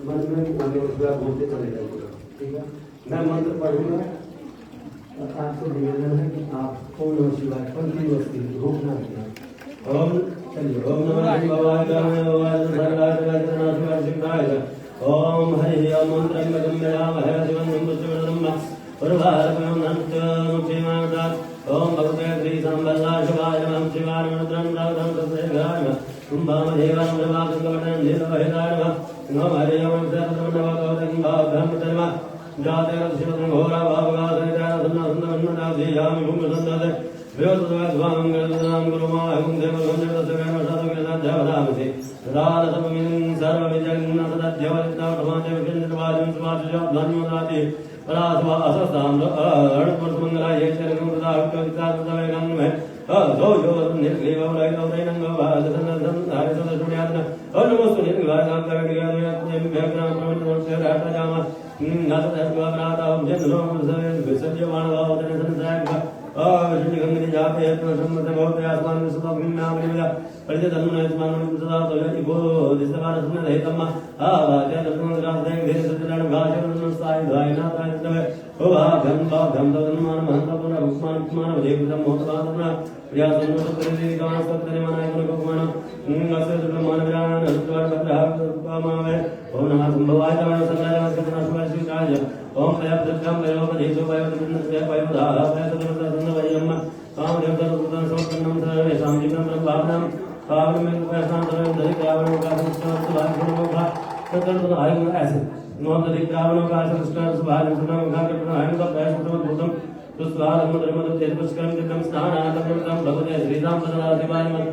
मन में बोलते चले जाइएगा, ठीक है। मैं मंत्र पढ़ूंगा और आपको निवेदन है कि आप ओम नमः शिवाय कंटिन्यूअस कीजिए, रोकना नहीं। ओम चलिए, ओम नमः शिवाय शिवाय ओम हरि ओम मंत्रं गम्ययामहे शिवं पुष्टिवर्धनम् परवारकं नमः ओम भगवते श्री संबल्लाशिवाय नमः शिवाय मंत्रं राधं तस्यैवाय नमः कुंभमदेवं प्रभाकं नीलवहिताय नमः ओम हरि ओम सर्वधर्मनवकवतं भावधर्मधर्म जाते शिवं घोरा भावगादयता सुन्नसुन्नमन्नदाधियामि भूमसन्दते व्योतद्वामङ्गलदां गुरुमाहं देवगन्धर्वसर्वगणदेवतामसि राधसमिं सर्वविजयन्नतद्यवलितावटमादेव केन्द्रवाजं स्वादिजाधर्मदाति परास्वा असस्तां अणुपुरमङ्गलाय शरणं मे दो यो निर्ग्रीवलैनङ्गवादसन्नसन्धारिसदशुण्यात्न अनुमस्तु निर्ग्वादान्तवेदिगादयत्नेभ्यग्रामप्रवृत्तवर्षराटजाम नाथदस्वाग्रातां जन्मसंसर्यमाणवावतनसन्सायक विष्णुगङ्गनि जापयत्नसम्मतभवत्यास्मान् सुतभिन्नामनिमिदा परिचतन्मनयस्मान् सदा तोयतिभो दिशकारसन्नदहितम् आवाच्यदर्शनग्रासदैर्घेरसज्जनानुभाषणसायुधायनाथायस्तवे ओभाभ्यं भाभ्यं तदनुमानमहन्तपुनरुक्मानपुमानवदेवतं मोहतमातपुनः प्रियासन्नतप्रतिदिकांस्तत्तनिमानायकुलकुमानम् अस्य ओम नमः संभवाय नमः संगाय नमः सन्नाशवाय ओम तयब्दं वयोपदेशो वयोदमिन्दस्य वयोदाः वयसदमसन्दवयम् काम देवतारुद्रं समर्पणं सर्वेषां जीवनं भावनां पावनं प्रशान्तरं दरिद्रावणं कासंस्कारसुभाषणमोघा तत्तद् ऐसे नोदरिद्रावणं कासंस्कारसुभाषणं सुनामघाकटनायं तप्रायसुतमभूतं सुस्वारमधर्मदत्तेतपुष्करं दिव्यं स्नानान्तर्गतं भगवते श्रीराम पदराधिपाय नमः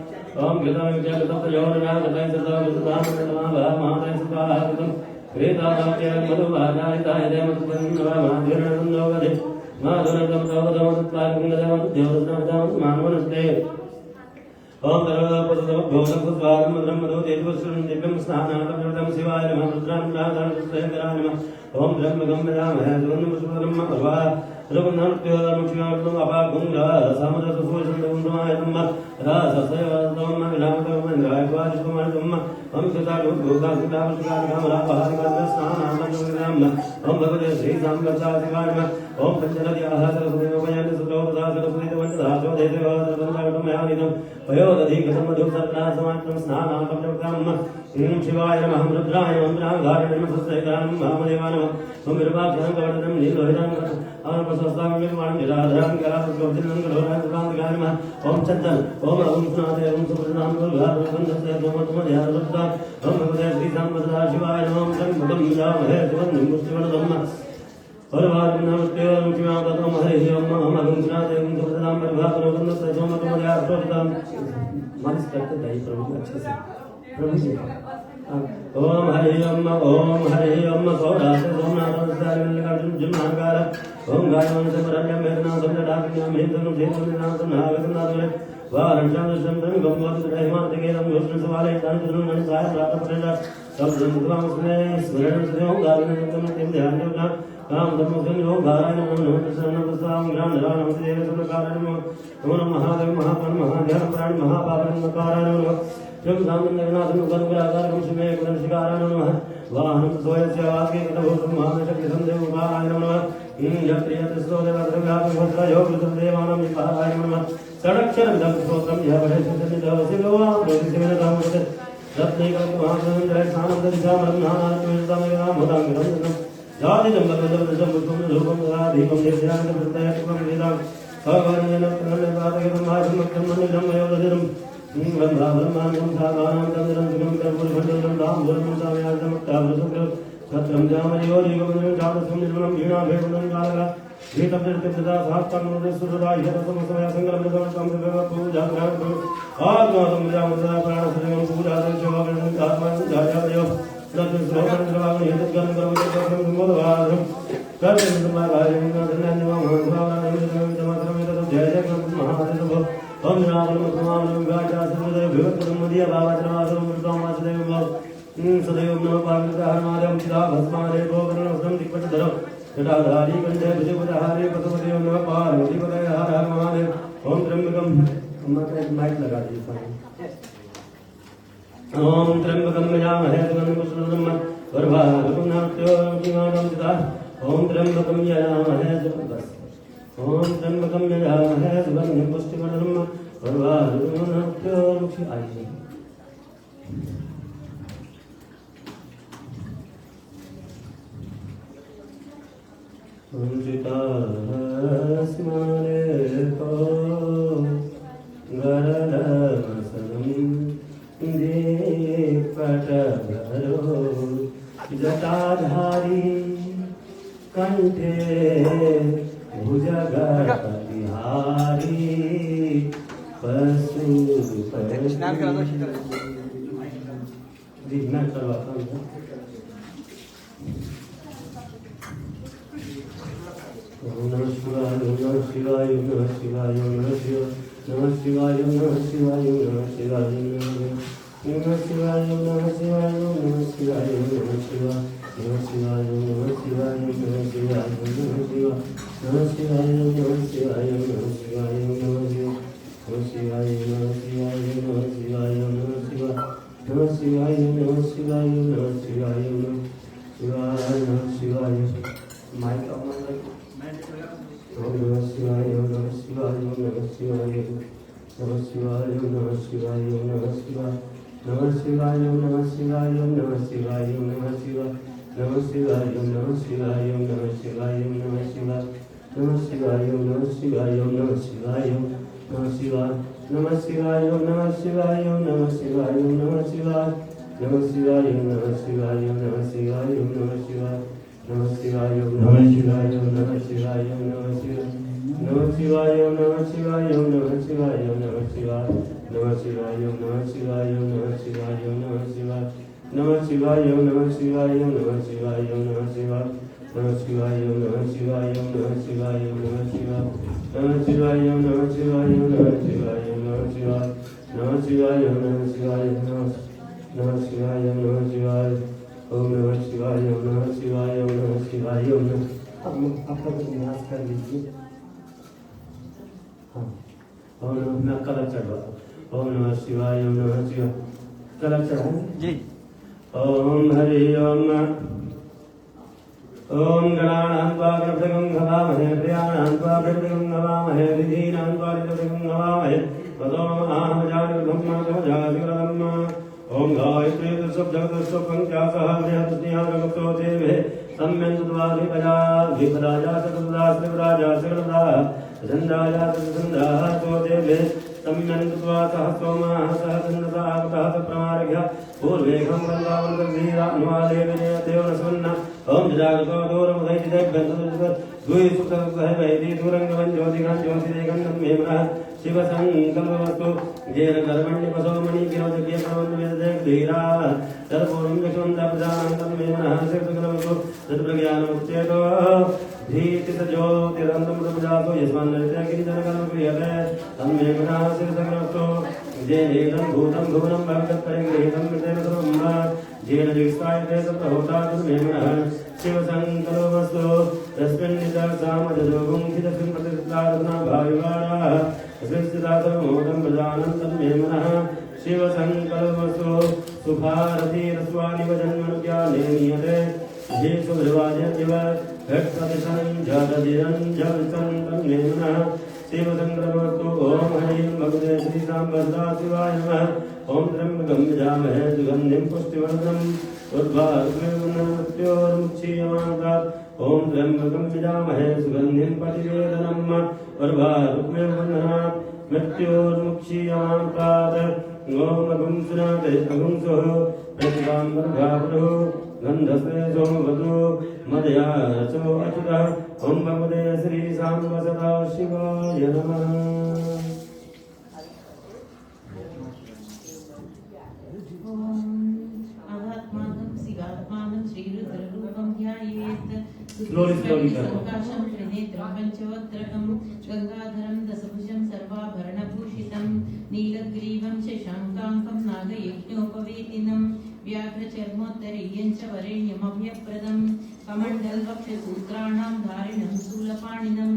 ओम गृतं विजयगतप्रयोजनागतय सदागतदानमहाभामानय सुखाहागतं प्रेतादात्य मधुवादायिताय देवतपन्नवामाधिरणन्दोगदे माधुरतं तवदमत्पाकुङ्गदमद्योतनवदां मानवनस्ते ओम तरोदपदभोगसुस्वारं ब्रह्मदो तेजस्वं दिव्यं स्नानान्तर्गतं शिवाय नमः रुद्रां राधाकृष्णेन्द्राय नमः ओम ब्रह्मगम्ययामहे सुवर्णपुष्पब्रह्म भगवा रघुनाथ्योदमुख्यार्तम् अपाकुङ्गा सामरसुभूषणं राससेवतम् विलामतमन्द्राय स्वादिष्टमर्तम् ओम कृताडुभोगासुतापुष्कारिकामलापहारिकास्नानान्तर्गतं ओम भगवते श्रीसाम्बसाशिवाय नमः ओम पञ्चनद्याः सरस्वतीमपयन्ति सुतोपदा सरस्वतीवन्तदासो देशेवादरबन्धागतमयानिदम् वयोदधिगतमधुसर्णासमात्रं स्नानान्तर्गतं ओम शिवाय नमः रुद्राय नमः नागाय नमः सस्यैतानं महामदेवाय नमः ओम विरूपाक्षरं कवटनं नीलोहितं ओम चंदन ओम अरुणनाथे ओम सुप्रनाम दुर्गावंदस्य ओम भगवते श्री सदाशिवाय नमः शंभुं जामहे सुवन्दं पुष्टिवर्धनम् परवारनमस्ते ओम शिवातम हरे ओम अरुणनाथे ओम सुप्रनाम दुर्गावंदस्य सोमतमयास्तोत्रम् मालिश करते जाइए प्रभु जी अच्छे से प्रभु जी ओम हरि ओम सौराष्ट्र सोमनाथ जुन्नाकार ओम गायवंश परण्यम मेघनाथ समजडाग्न्याम हेतुं धेनुनाथ नागनाथ वारणशं शंभं गंगोत्तरहिमातिकेतं योष्णसवाले तानुद्रुं ननसाय प्रातपरेण सब्रह्मं स्मरणं स्नेहो गाविनं तिं ध्यानयोगा काम धर्मजन योग धारायण नमो शरणं ज्ञानदानं देव सुनकारणं नमो महादेव महापन महाध्यान प्राण महापावन नकारणं नमः जम सामन्यनाथं गणगुराकारं शिवे गुणशिकारणं नमः वाहनं सोयस्य वाक्ये कटभूतं महाशक्ति संदेव उपाराय नमः इंद्रप्रियतस्रोदेवद्रव्याभिभद्रयोगदेवानां विपाराय नमः षडक्षर विदग्धोत्रं यवहेशुतनिधवसिलोवामृतिसिमेनतामुदे रत्नैकल्पमहासुन्दरे सानन्ददिशामरन्नानात्मयुतामयुतामृतं जातिजं बलवदवदशं पुष्पं रूपं दीपं निर्ध्यानं प्रत्ययत्वं वेदां भगवानेन प्रणयपादयं भाषमक्षं मन्दिरं वयोदधिरं ब्रह्माब्रह्माण्डं सागानां तन्दिरं सुखं कर्पूरभण्डं दां दुर्गं सामयाजमुक्तावृसुकृ सत्रं जामयोनिगमनं जातसं निर्मलं वीणाभेदनं कालका गीतप्रतिपदा सात्तान्मुदेश्वराय रसमसमय संकल्पदवतं पूजाग्रहं आत्मानं विरामसदा प्राणसदेवं पूजादं शिवागणं आत्मानं जायादयो लक्ष्मीश्वरं हेतुगं कर्मकर्तं मोदवादं कर्मसमागायं धन्यवादं जय जय महादेव ओम नामनमः गाचासुदेव विवक्तं मदिया भावचनासं मृतमासदेव सदैव नमः पार्वतीहरमादेव चिदा भस्मादेव गोकर्णवस्त्रं दिक्पटधरं जटाधारी कंठे भुजपदहारी पशुपतियो नमः पार्वतीपतये हर हर महादेव ओम त्र्यंबकं माइक लगा दीजिए ओम त्र्यंबकं यजामहे सुगन्धिं पुष्टिवर्धनम् ओम त्र्यंबकं यजामहे ओम त्र्यंबकं यजामहे सुगन्धिं पुष्टिवर्धनम् उर्वारुकं आई स्मरे को गरलमसनं दीपटभरो जटाधारी कंठे भुजगपरिहारी ओम नमः शिवाय ओम नमः शिवाय ओम नमः शिवाय ओम नमः शिवाय ओम नमः शिवाय ओम नमः शिवाय ओम नमः शिवाय ओम नमः शिवाय ओम नमः शिवाय ओम नमः शिवाय नमः शिवाय ओम नमः शिवाय ओम नमः शिवाय ओम नमः शिवाय नमः शिवाय ओम नमः शिवाय ओम नमः शिवाय ओम नमः शिवाय ओम नमः शिवाय ओम नमः शिवाय ओम नमः शिवाय नमः शिवाय ओम नमः शिवाय ओम नमः शिवाय ओम नमः शिवाय माइक ऑन ओम नमः शिवाय ओम नमः शिवाय ओम नमः शिवाय नमः शिवाय ओम नमः शिवाय ओम नमः शिवाय नमः शिवाय ओम नमः शिवाय ओम नमः शिवाय ओम नमः शिवाय नमः शिवाय ओम नमः शिवाय ओम नमः शिवाय ओम नमः शिवाय नमः शिवाय ओम नमः शिवाय ओम नमः शिवाय ओम नमः शिवाय नमः शिवाय ओम नमः शिवाय ओम नमः शिवाय ओम नमः शिवाय नमः शिवाय ओम नमः शिवाय ओम नमः शिवाय ओम नमः शिवाय नमः शिवाय ओम नमः शिवाय ओम नमः शिवाय ओम नमः शिवाय नमः शिवाय ओम नमः शिवाय ओम नमः शिवाय ओम नमः शिवाय नमः शिवाय ओम नमः शिवाय ओम नमः शिवाय ओम नमः शिवाय नमः शिवाय ओम नमः शिवाय ओम नमः शिवाय ओम नमः शिवाय नमः शिवाय ओम नमः शिवाय ओम नमः शिवाय ओम नमः शिवाय नमः शिवाय ओम नमः शिवाय ओम नमः शिवाय ओम नमः शिवाय नमः शिवाय ओम नमः शिवाय नमः शिवाय ओम नमः शिवाय ओम नमः शिवाय ओम नमः शिवाय ओम नमः शिवाय ओम नमः आप लोग निवास कर लीजिए। हाँ ओम नमः कलर चढ़वा ओम नमः शिवाय ओम नमः शिवाय कलर चढ़ाएं जी। ओम हरि ओम ओम गणानां त्वा गणपतिं हवामहे प्रियाणां त्वा गणपतिं हवामहे विधीनां त्वा गणपतिं हवामहे ततो महामजानिर्ब्रह्मणमजादिग्रदम् ओम गायत्री शब्दगतस्वपङ्क्त्यासः बृहत्स्नेहागतो देवे सम्यन्तद्वारिपजा विपदाजा सकृदास्त्रिपदाजा सकृदा चन्द्राजा सकृन्दाः तो देवे सम्यन्तद्वा सह सोमाः सह चन्द्रसा आगतः सप्रमार्घ्य पूर्वेखं वन्दावन्तधीरान्वादेविने देवनसवन्न ओम जजागतो दूरमुदैतिदेभ्यन्तदुर्गत द्वि सुखसह वैदि दूरङ्गवन् ज्योतिघं ज्योतिरेकं मेमनः शिवसङ्कल्पवस्तु येन कर्मण्यपसोमणि किरोचके प्रबन्धवेदधीरा तत्पूर्वं यशवन्तप्रजानं मेमनः शिवसङ्कल्पवस्तु तत्प्रज्ञानमुच्चेतो धीतिसज्योतिरन्तं प्रजातो यस्मान्नृत्यगिरिजनकर्मक्रियते तन्मेमनः शिवसङ्कल्पवस्तु येनेदं भूतं भुवनं भविष्यत्परिगृहीतं मृतेन सर्वं येन जिगस्तायते सप्रहोता तन्मेमनः शिवसङ्कल्पवस्तु तस्मिन् निदर्शामजोगुं हितस्मिन् प्रतिष्ठारत्ना भाविवाराः तस्मिन् स्थिता सर्वमोदं प्रजानं तन्मेमनः शिवसङ्कल्पवस्तु सुखारतिरस्वानिव जन्मनुज्ञाने नीयते ये सुभ्रवाजयदिव घटप्रतिशनं जगदिरं जगतं तन्मेमनः शिवसङ्कल्पवस्तु ओम हरिं भगवते श्रीसाम्ब सदाशिवाय नमः ओम त्र्यम्बकं यजामहे सुगन्धिं पुष्टिवर्धनम् उर्वारुकमेवोर्मुक्षीयमानतात् ओम त्र्यम्बकं यजामहे सुगन्धिं प्रतिवेदनम् उर्वारुकमेवोर्वन्दनात् मृत्योर्मुक्षीयमानतात् ओम अगुंसुनाते अगुंसुः प्रतिकाम्बर्घापुरुः गन्धस्नेशो वधु मदया रचो अच्युतः ओम भगवते श्रीसाम्ब सदाशिवाय नमः। गंगाधरं दशभुजं सर्वाभरणभूषितं नीलग्रीवं शशाङ्काङ्कं नागयज्ञोपवेतिनं व्याघ्रचर्मोत्तरीयं च वरेण्यमभयप्रदं कमण्डलवक्षसूत्राणां धारिणं शूलपाणिनं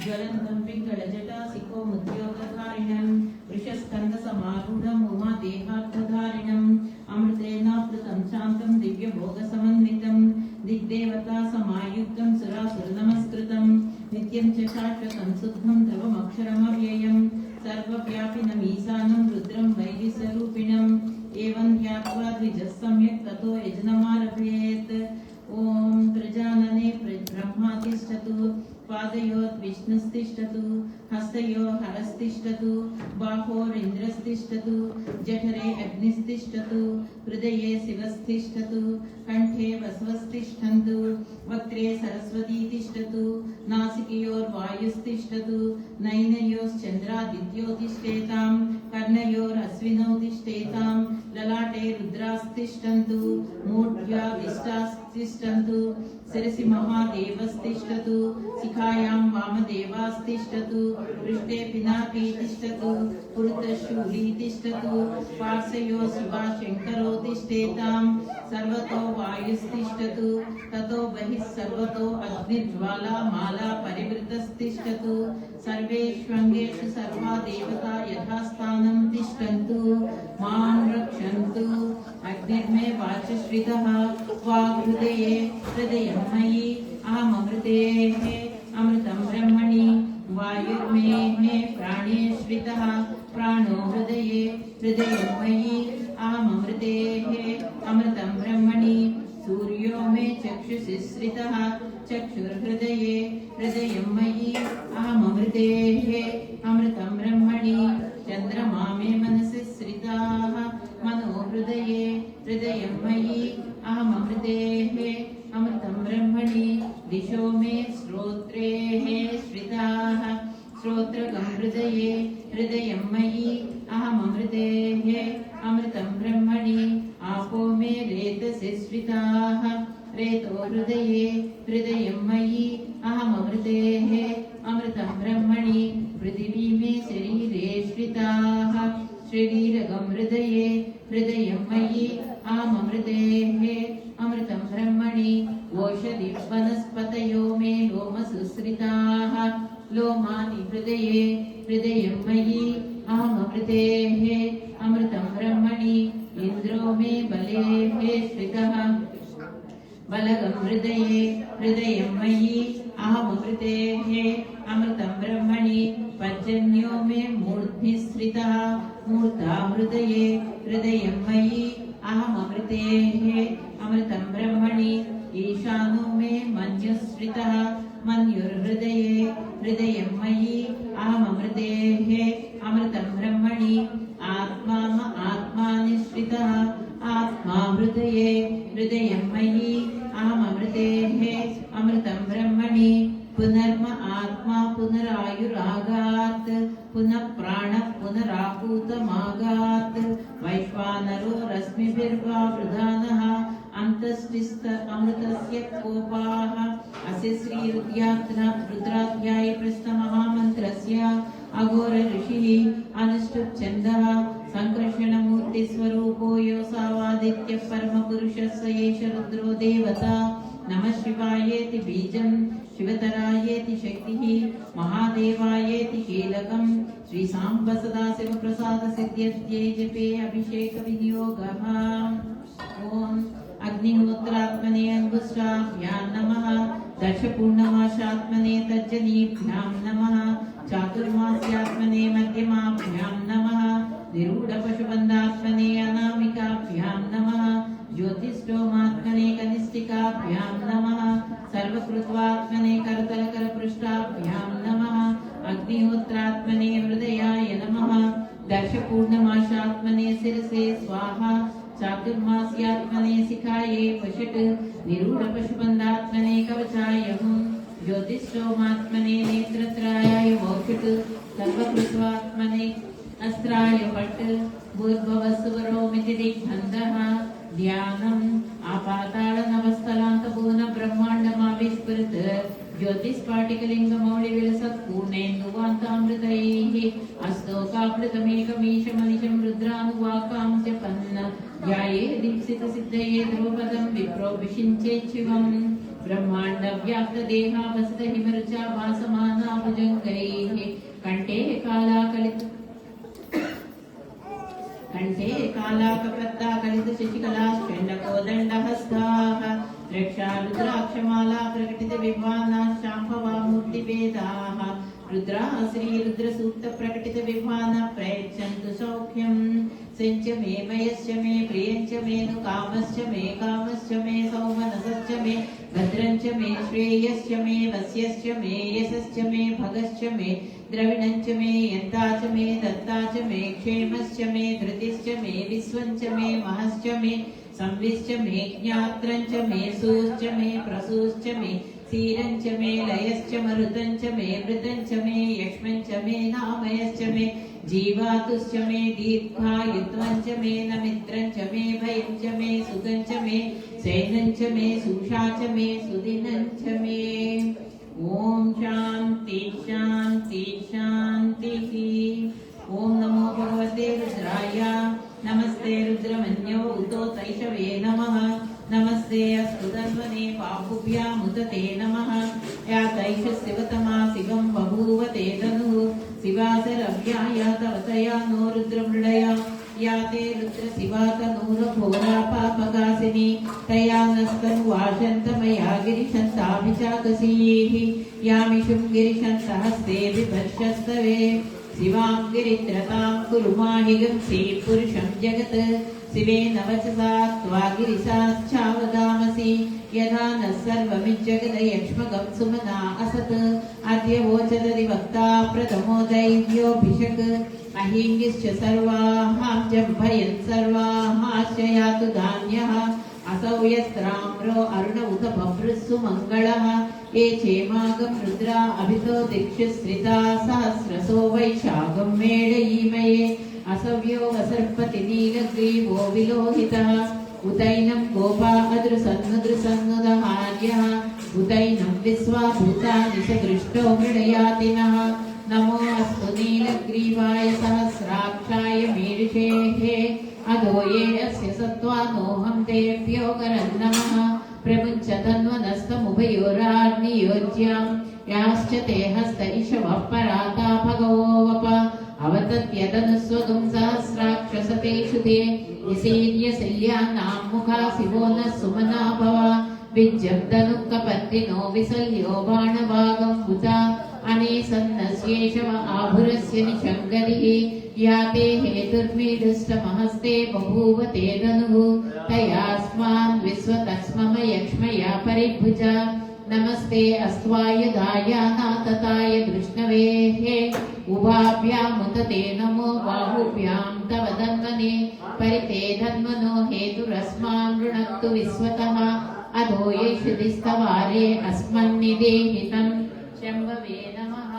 ज्वलन्तं पिङ्गलजटासिकोमुद्योगधारिणं वृषस्कन्धसमारूढम् उमादेहार्थधारिणम् अमृतेनावृतं शान्तं दिव्यभोगसमन्वितं च शाश्वतं शुद्धं ध्रुवमक्षरमव्ययं सर्वव्यापिनमीशानं रुद्रं वैरिस्वरूपिणम् एवं ध्यात्वा द्विजः सम्यक् ततो यजनमारभेत्। ॐ प्रजानने ब्रह्मा तिष्ठतु पादयोर्विष्णुस्तिष्ठतु हस्तयोर्हरस्तिष्ठतु बाहोरिन्द्रस्तिष्ठतु जठरे अग्निस्तिष्ठतु हृदये शिवस्तिष्ठतु कण्ठे वसवस्तिष्ठन्तु वक्त्रे सरस्वती तिष्ठतु नासिकयोर्वायुस्तिष्ठतु नयनयोश्चन्द्रादित्यो तिष्ठेतां कर्णयोरश्विनौ तिष्ठेतां ललाटे रुद्रास्तिष्ठन्तु मूर्ध्यादिष्टास्तिष्ठन्तु शिरसि महादेवस्तिष्ठतु शिखायां वामदेवास्तिष्ठतु पृष्ठे पिनाकी तिष्ठतु पुरुतशूली तिष्ठतु पार्श्वयो शिवा शङ्करो तिष्ठेतां सर्वतो वायुस्तिष्ठतु ततो बहिः सर्वतो अग्निज्वाला माला परिवृतस्तिष्ठतु सर्वेष्वङ्गेषु सर्वा देवता यथास्थानं तिष्ठन्तु मां रक्षन्तु। अग्निर्मे वाचश्रितः वाग्हृदये हृदयं मयि अहममृतेः अमृतं ब्रह्मणि वायुर्मे प्राणे श्रितः प्राणो हृदये हृदयं मयि अहममृतेः अमृतं ब्रह्मणि सूर्यो मे चक्षुषि श्रितः चक्षुर्हृदये हृदयं मयि अहममृतेः अमृतं ब्रह्मणि चन्द्रमा मे मनसि श्रिताः मनो हृदये हृदयं मयि अहममृतेः अमृतं ब्रह्मणि दिशो मे श्रोत्रेः श्रिताः श्रोत्रकं हृदये हृदयं मयि अहममृतेः अमृतं ब्रह्मणि आपो मे रेतसि श्रिताः रेतो हृदये हृदयं मयि अहममृतेः अमृतं ब्रह्मणि पृथिवी मे शरीरे श्रिताः शरीरगं हृदये हृदयं मयि अहममृतेः अमृतं ब्रह्मणि ओषधि वनस्पतयो मे लोमसुश्रिताः लोमानि हृदये हृदयं मयि अहममृतेः अमृतं ब्रह्मणि इन्द्रो मे बलेः श्रितः बलगं हृदये हृदयं मयि अहममृतेः अमृतं ब्रह्मणि पर्जन्यो मे मूर्ध्नि श्रितः मूर्धा हृदये हृदयं मयि अहममृतेः अमृतं ब्रह्मणि ईशानो मे मन्युश्रितः मन्युर्हृदये हृदयं मयि अहममृतेः अमृतं ब्रह्मणि आत्मा आत्मानिश्रितः आत्मा हृदये हृदयं मयि अहममृतेः अमृतं ब्रह्मणि पुनर्म आत्मा पुनरायुरागात् पुनः प्राणः पुनराहूतमागात् वैश्वानरो रश्मिभिर्वा वृधानः अन्तस्तिस्त अमृतस्य कोपाः अस्य श्रीरुद्राध्याये प्रस्थमहामन्त्रस्य अघोर ऋषिः अनुष्टुप् संकर्षणमूर्तिस्वरूपो योऽसावादित्यः परमपुरुषः एष रुद्रो देवता। नमः शिवायेति बीजं शिवतरायेति शक्तिः महादेवायेति कीलकं श्रीसाम्ब सदाशिवप्रसादसिद्ध्यर्थ्यै जपे अभिषेकविनियोगः। ॐ अग्निहोत्रात्मने अंगुष्ठाभ्यां नमः दशपूर्णमासात्मने तज्जनीभ्यां नमः चातुर्मास्यात्मने मध्यमाभ्यां नमः निरूढपशुबन्धात्मने अनामिकाभ्यां नमः ज्योतिष्ठोमात्मने कनिष्ठिकाभ्यां नमः सर्वकृत्वात्मने करतलकरपृष्ठाभ्यां नमः अग्निहोत्रात्मने हृदयाय नमः दशपूर्णमासात्मने शिरसे स्वाहा चातुर्मास्यात्मने शिखाये पशट निरूढपशुबन्धात्मने कवचाय हुं ज्योतिष्ठोमात्मने नेत्रत्रायाय वौषट सर्वकृत्वात्मने अस्त्राय पट् भूर्भुवस्सुवरोमिति दिग्बन्धः ध्यानम् आपातालनवस्थलान्तपूर्ण ब्रह्माण्डमाविस्फुरत् ज्योतिस्फाटिकलिङ्गमौलिविलसत्पूर्णेन्दुवान्तामृतैः अस्तोकामृतमेकमीशमनिशं रुद्रानुवाकां जपन् ध्याये दीप्सितसिद्धये ध्रुवपदं विप्रो विषिञ्चेत् शिवम् ब्रह्माण्डव्याप्तदेहावसत हिमरुचा भासमाना भुजङ्गैः कण्ठे कालाकपत्ता कलित शशिकला षण्डकोदण्डहस्ताः रक्षा रुद्राक्षमाला प्रकटित विभाना शाम्भवा मूर्तिभेदाः रुद्रा श्री रुद्रसूक्त प्रकटित विभाना प्रयच्छन्तु सौख्यं सेञ्च मे मयश्च मे प्रियञ्च मे नु कामश्च मे सौमनसश्च मे भद्रञ्च मे श्रेयश्च मे वस्यश्च मे यशश्च मे भगश्च मे द्रविणञ्च मे यन्ता च मे दत्ता च मे क्षेमश्च मे धृतिश्च मे विश्वञ्च मे महश्च मे संविश्च मे ज्ञात्रञ्च मे सूश्च मे प्रसूश्च मे क्षीरञ्च मे लयश्च मरुतञ्च मे मृतञ्च मे यक्ष्मञ्च मे नामयश्च मे जीवातुश्च मे दीर्घायुत्वञ्च मे नमित्रञ्च मे भयञ्च मे सुखञ्च मे सैनञ्च मे सुषा च मे सुदिनञ्च मे ॐ शान्ति शान्ति शान्तिः ॐ नमो भगवते रुद्राय नमस्ते रुद्रमन्यो उतो तैषवे नमः नमस्ते अस्तु तन्वने बाहुभ्यामुदते नमः या तैष शिवतमा शिवं बभूवते धनुः शिवासरव्या या तवतया नो रुद्रमृडया या ते रुद्र शिवा तनूरघोरा पापकासिनी तया नस्तन्वाशन्तमया गिरिशन्ताभिचाकसीः यामिषुं गिरिशन्तहस्ते बिभर्षस्तवे शिवां गिरित्रतां कुरु माहिगं पुरुषं जगत् शिवेन वचसा त्वा गिरिशाश्चावदामसि यथा नः सर्वमिज्जगदयक्ष्मगं सुमना असत् अद्य वोचदधिवक्ता प्रथमो दैव्योऽभिषक् अहिङ्गिश्च सर्वाहां जम्भयन् सर्वाहाश्च यातु धान्यः असौ यस्त्राम्रो अरुण उत बभ्रुस्सु मङ्गलः ये चेमागं रुद्रा अभितो दिक्षुश्रिता सहस्रसो वैशाखं मेळयीमये असव्यो वसर्पति नीलग्रीवो विलोहितः उतैनं गोपा अदृसन्नुदहार्यः उतैनं विश्वाभूतानि च दृष्टो मृडयातिनः नमो अस्तु नीलग्रीवाय सहस्राक्षाय मीलिषेः अधो ये अस्य सत्त्वानोऽहं तेभ्यो करन्नमः प्रमुञ्च तन्वनस्तमुभयोराग्नियोज्यां याश्च ते हस्त इषवः पराता भगवो वप अवतत्यदनुस्वगं सहस्राक्षसतेषु ते निसीर्यशल्यानां मुखा शिवो नः सुमना भव विज्जं तनुकपत्तिनो विसल्यो बाणभागं बुधा अनेसन्नस्येषव आभुरस्य निषङ्गदिः या ते हेतुर्मीढुष्टमहस्ते बभूव ते धनुः तयास्मान् विश्वतस्मम यक्ष्मया परिभुजा नमस्ते अस्त्वाय दायानातताय दृष्णवेः उभाभ्यामुत ते नमो बाहुभ्यां तव धन्वने परिते धन्वनो हेतुरस्मान् गृणक्तु विश्वतः अधो येषु दिस्तवारे अस्मन्निदेहितं शम्भवे नमः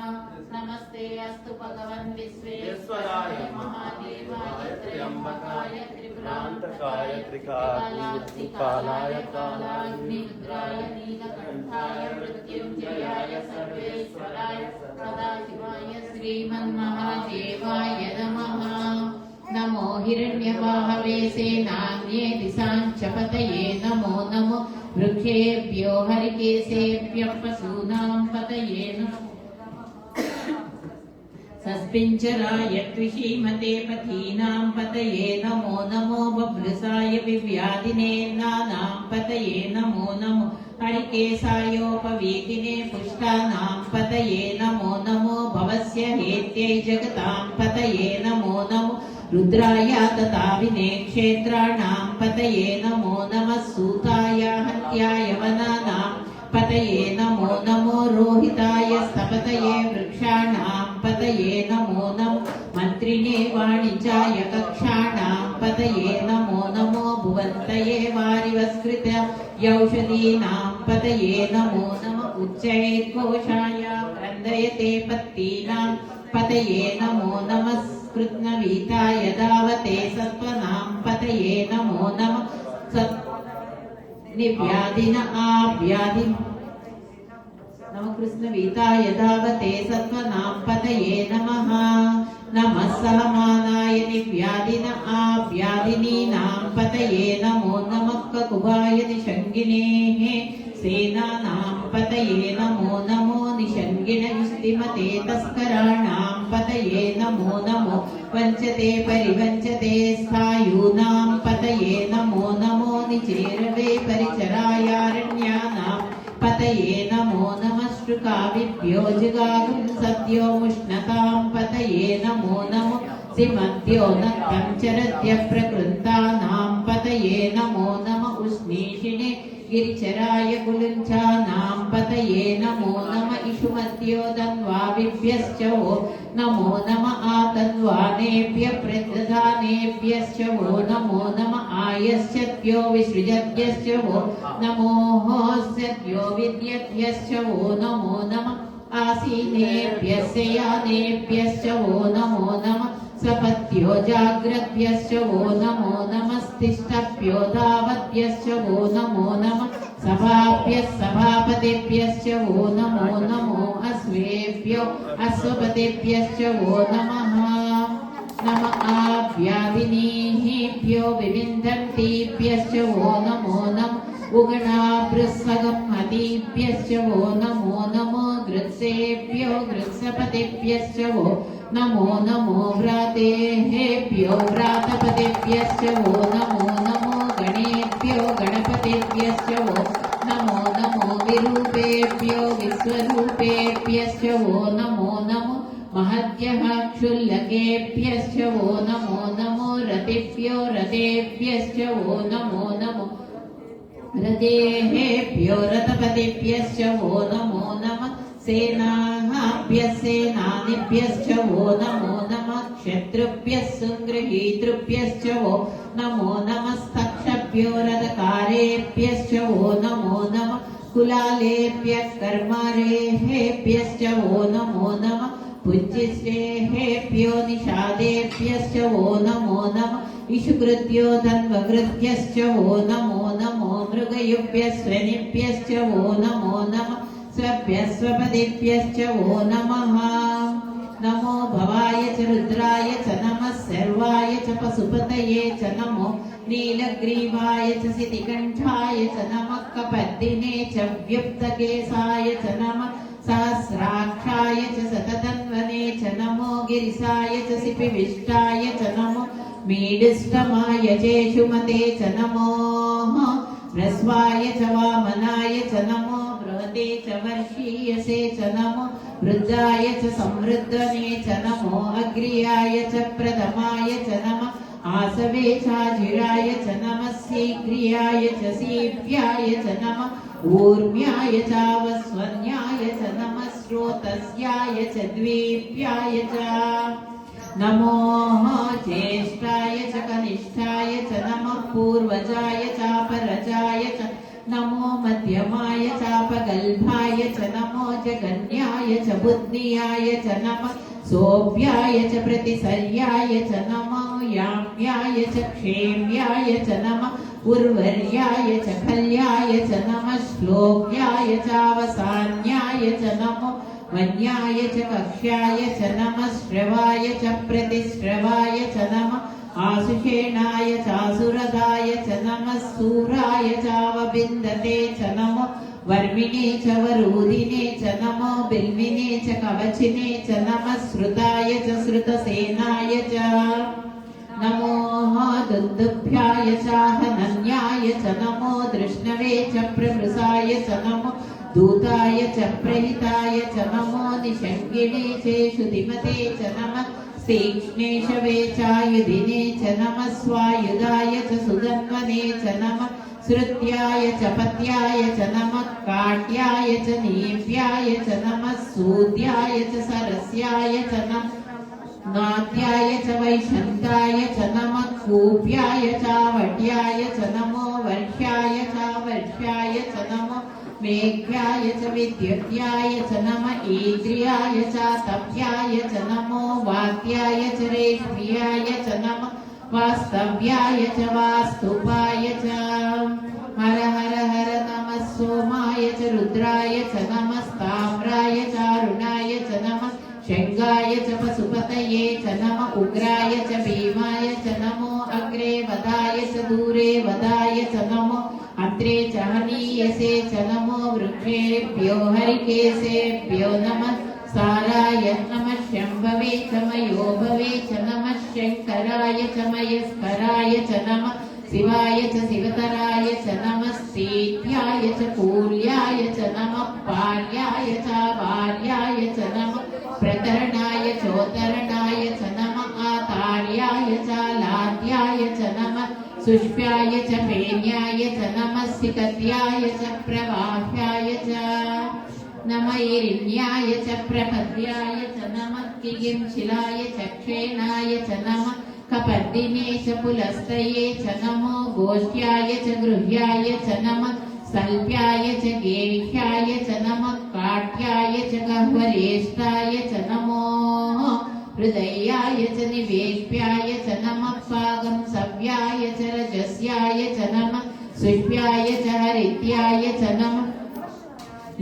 नमस्ते अस्तु भगवन् विश्वेश्वराय महादेवाय त्र्यम्बकाय त्रिपुरान्तकाय त्रिकालाय कालाग्निरुद्राय नीलकण्ठाय मृत्युञ्जयाय सर्वेश्वराय सदाशिवाय श्रीमन्महादेवाय नमः नमो हिरण्यबाहवे सेनान्ये दिशाञ्च पतये नमो नमो वृक्षेभ्यो हरिकेशेभ्यः पशूनां पतये नमो सस्पिञ्चराय त्विषीमते पथीनां पतये नमो नमो बभ्रसाय विव्याधिने नानां पतये नमो नमो हरिकेशायोपवीतिने पुष्टानां पतये नमो नमो भवस्य हेत्यै जगतां पतये नमो नमो रुद्राय तथाविने क्षेत्राणां पतये नमो नमः सूताय हत्याय वनानां पतये नमो नमो रोहिताय स्तपतये वृक्षाणां पतये नमो नमो मन्त्रिणे वाणिज्याय कक्षाणां पतये नमो नमो भुवन्तये वारिवस्कृत यौषधीनां पतये नमो नमः उच्चैर्घोषाय क्रन्दयते पत्तीनां पतये नमो नमः कृत्नवीताय धावते सत्त्वनां पतये नमो नमः निव्याधिन आव्याधि नमः कृष्णवीताय धावते सत्त्वनां पतये नमः नमः सहमानाय निव्याधिन आव्याधिनीनां पतये नमो नमः ककुभाय निषङ्गिनेः सेनानां पतये नमो नमो निषङ्गिणयुष्टिमते तस्कराणां पतये नमो नमो वञ्चते परिवञ्चते स्थायूनां पतये नमो नमो निचेरवे परिचरायारण्य पतये नमो नमः श्रुकाविभ्यो जिगागुं सद्यो मुष्णतां पतये नमो नमो सिमद्यो नक्तं चरद्य प्रकृन्तानां पतये नमो नमः उष्णीषिणे गिरिचराय कुलुञ्चानां पतये नमो नमः इषुमद्यो दन्वाविभ्यश्च वो नमो नमः आतन्वानेभ्य प्रदधानेभ्यश्च वो नमो नमः आयस्यद्यो विसृजद्यश्च वो नमो होस्यद्यो विद्यद्यश्च वो नमो नमः आसीनेभ्यस्य यानेभ्यश्च वो नमो नमः सपत्यो जाग्रद्भ्यश्च वो नमो नमस्तिष्ठभ्यो धावद्भ्यश्च वो नमो नमः सभाभ्यः सभापतिभ्यश्च वो नमो नमो अश्वेभ्यो अश्वपतिभ्यश्च वो नमः नमः आव्याधिनीभ्यो विविन्दन्तीभ्यश्च वो नमो नमः उगणाभृत्सगमतीभ्यश्च वो नमो नमो गृत्सेभ्यो गृत्सपतिभ्यश्च वो नमो नमो व्रातेभ्यो व्रातपतिभ्यश्च वो नमो नमो गणेभ्यो गणपतिभ्यश्च वो नमो नमो विरूपेभ्यो विश्वरूपेभ्यश्च वो नमो नमो महद्यः क्षुल्लकेभ्यश्च वो नमो नमो रतिभ्यो रतेभ्यश्च वो नमो नमो रतेभ्यो रतपतिभ्यश्च वो नमो नमः सेनाभ्यः सेनानिभ्यश्च वो नमो नमः क्षत्रुभ्यः सुगृहीतृभ्यश्च वो नमो नमस्तक्षभ्यो रथकारेभ्यश्च वो नमो नमः कुलालेभ्यः कर्मारेभ्यश्च वो नमो नमः पूज्यश्रेभ्यो निषादेभ्यश्च वो नमो नमः इषुकृत्यो धन्वकृत्यश्च वो नमो नमो मृगयुभ्यः स्वनिभ्यश्च वो नमो नमः स्वभ्यः स्वपदिभ्यश्च वो नमः नमो भवाय च रुद्राय च नमः सर्वाय च पशुपतये च नमो नीलग्रीवाय च सितिकण्ठाय च नमः कपर्दिने च व्युक्तकेशाय च नमः सहस्राक्षाय च सततन्वने च नमो गिरिसाय च सिपिविष्टाय च नमो मीडिष्टमाय चेषुमते च नमो ह्रस्वाय च वामनाय च नमो बृहते च वर्षीयसे च नमो वृद्धाय च समृद्धने च नमो अग्र्याय च प्रथमाय च नमः आसवे चाजिराय च नमः शीघ्रियाय च सीभ्याय च नमः ऊर्म्याय चावस्वन्याय च नमः स्रोतस्याय च द्वीप्याय च नमो ज्येष्ठाय च कनिष्ठाय च नमः पूर्वजाय चापरजाय च नमो मध्यमाय चापगल्भाय च नमो जगन्याय च बुद्धियाय च नमः सोऽभ्याय च प्रतिसर्याय च नमो याम्याय च क्षेम्याय च नमः उर्वर्याय च खल्याय च नमः श्लोक्याय चावसान्याय च नमो वन्याय च कक्ष्याय च नमः श्रवाय च प्रतिश्रवाय च नमः आसुषेणाय चासुरदाय च नमः सूराय चावबिन्दते च नमो वर्मिणे च वरूधिने च नमो बिल्विने च कवचिने च नमः श्रुताय च श्रुतसेनाय च नमो दुन्दुभ्याय चाहनन्याय च नमो दृष्णवे च प्रवृषाय च नमो दूताय च प्रहिताय च नमो निषङ्गिणे चेषुधिमते च नमः तीक्ष्णेशवे चायुधिने च नमः स्वायुधाय च सुधन्वने च नमः श्रुत्याय च पत्याय च नमः काट्याय च नीव्याय च नमः सूद्याय च सरस्याय च नमः नाट्याय च वैशन्ताय च नमः कूप्याय चावट्याय च नमो वर्ष्याय चावर्ष्याय च नमो मेघ्याय च विद्युत्याय च नमः ईद्रियाय चातप्याय च नमो वात्याय च रेष्म्याय च नमः वास्तव्याय च वास्तुपाय च हर हर हर नमः सोमाय च रुद्राय च नमस्ताम्राय चारुणाय च नमः शङ्गाय च पशुपतये च नमः उग्राय च भीमाय च नमो अग्रे वदाय च दूरे वदाय च नमो अत्रे च हनीयसे च नमो वृक्षेभ्यो हरिकेशेभ्यो नमः साराय नमः शम्भवे च मयोभवे च नमः शङ्कराय च मयस्कराय च नमः शिवाय च शिवतराय च नमः सीभ्याय च कूल्याय च नमः कार्याय च भार्याय च नमः प्रतरणाय चोत्तरणाय च नमः आतार्याय च लाड्याय च नमः सुष्प्याय च पेन्याय च नमः सिकत्याय च प्रवाह्याय च नमः ईरिण्याय च प्रपद्याय च नमः किगिंशिलाय च क्षेणाय च नमः कपर्दिने च पुलस्तये च नमो गोष्ठ्याय च गृह्याय च नमः सल्प्याय च गेह्याय च नमः काठ्याय च गह्वरेष्ठाय च नमो हृदयाय च निवेश्याय च नमः पागं सव्याय च रजस्याय च नमः सुष्प्याय च हरित्याय च नमः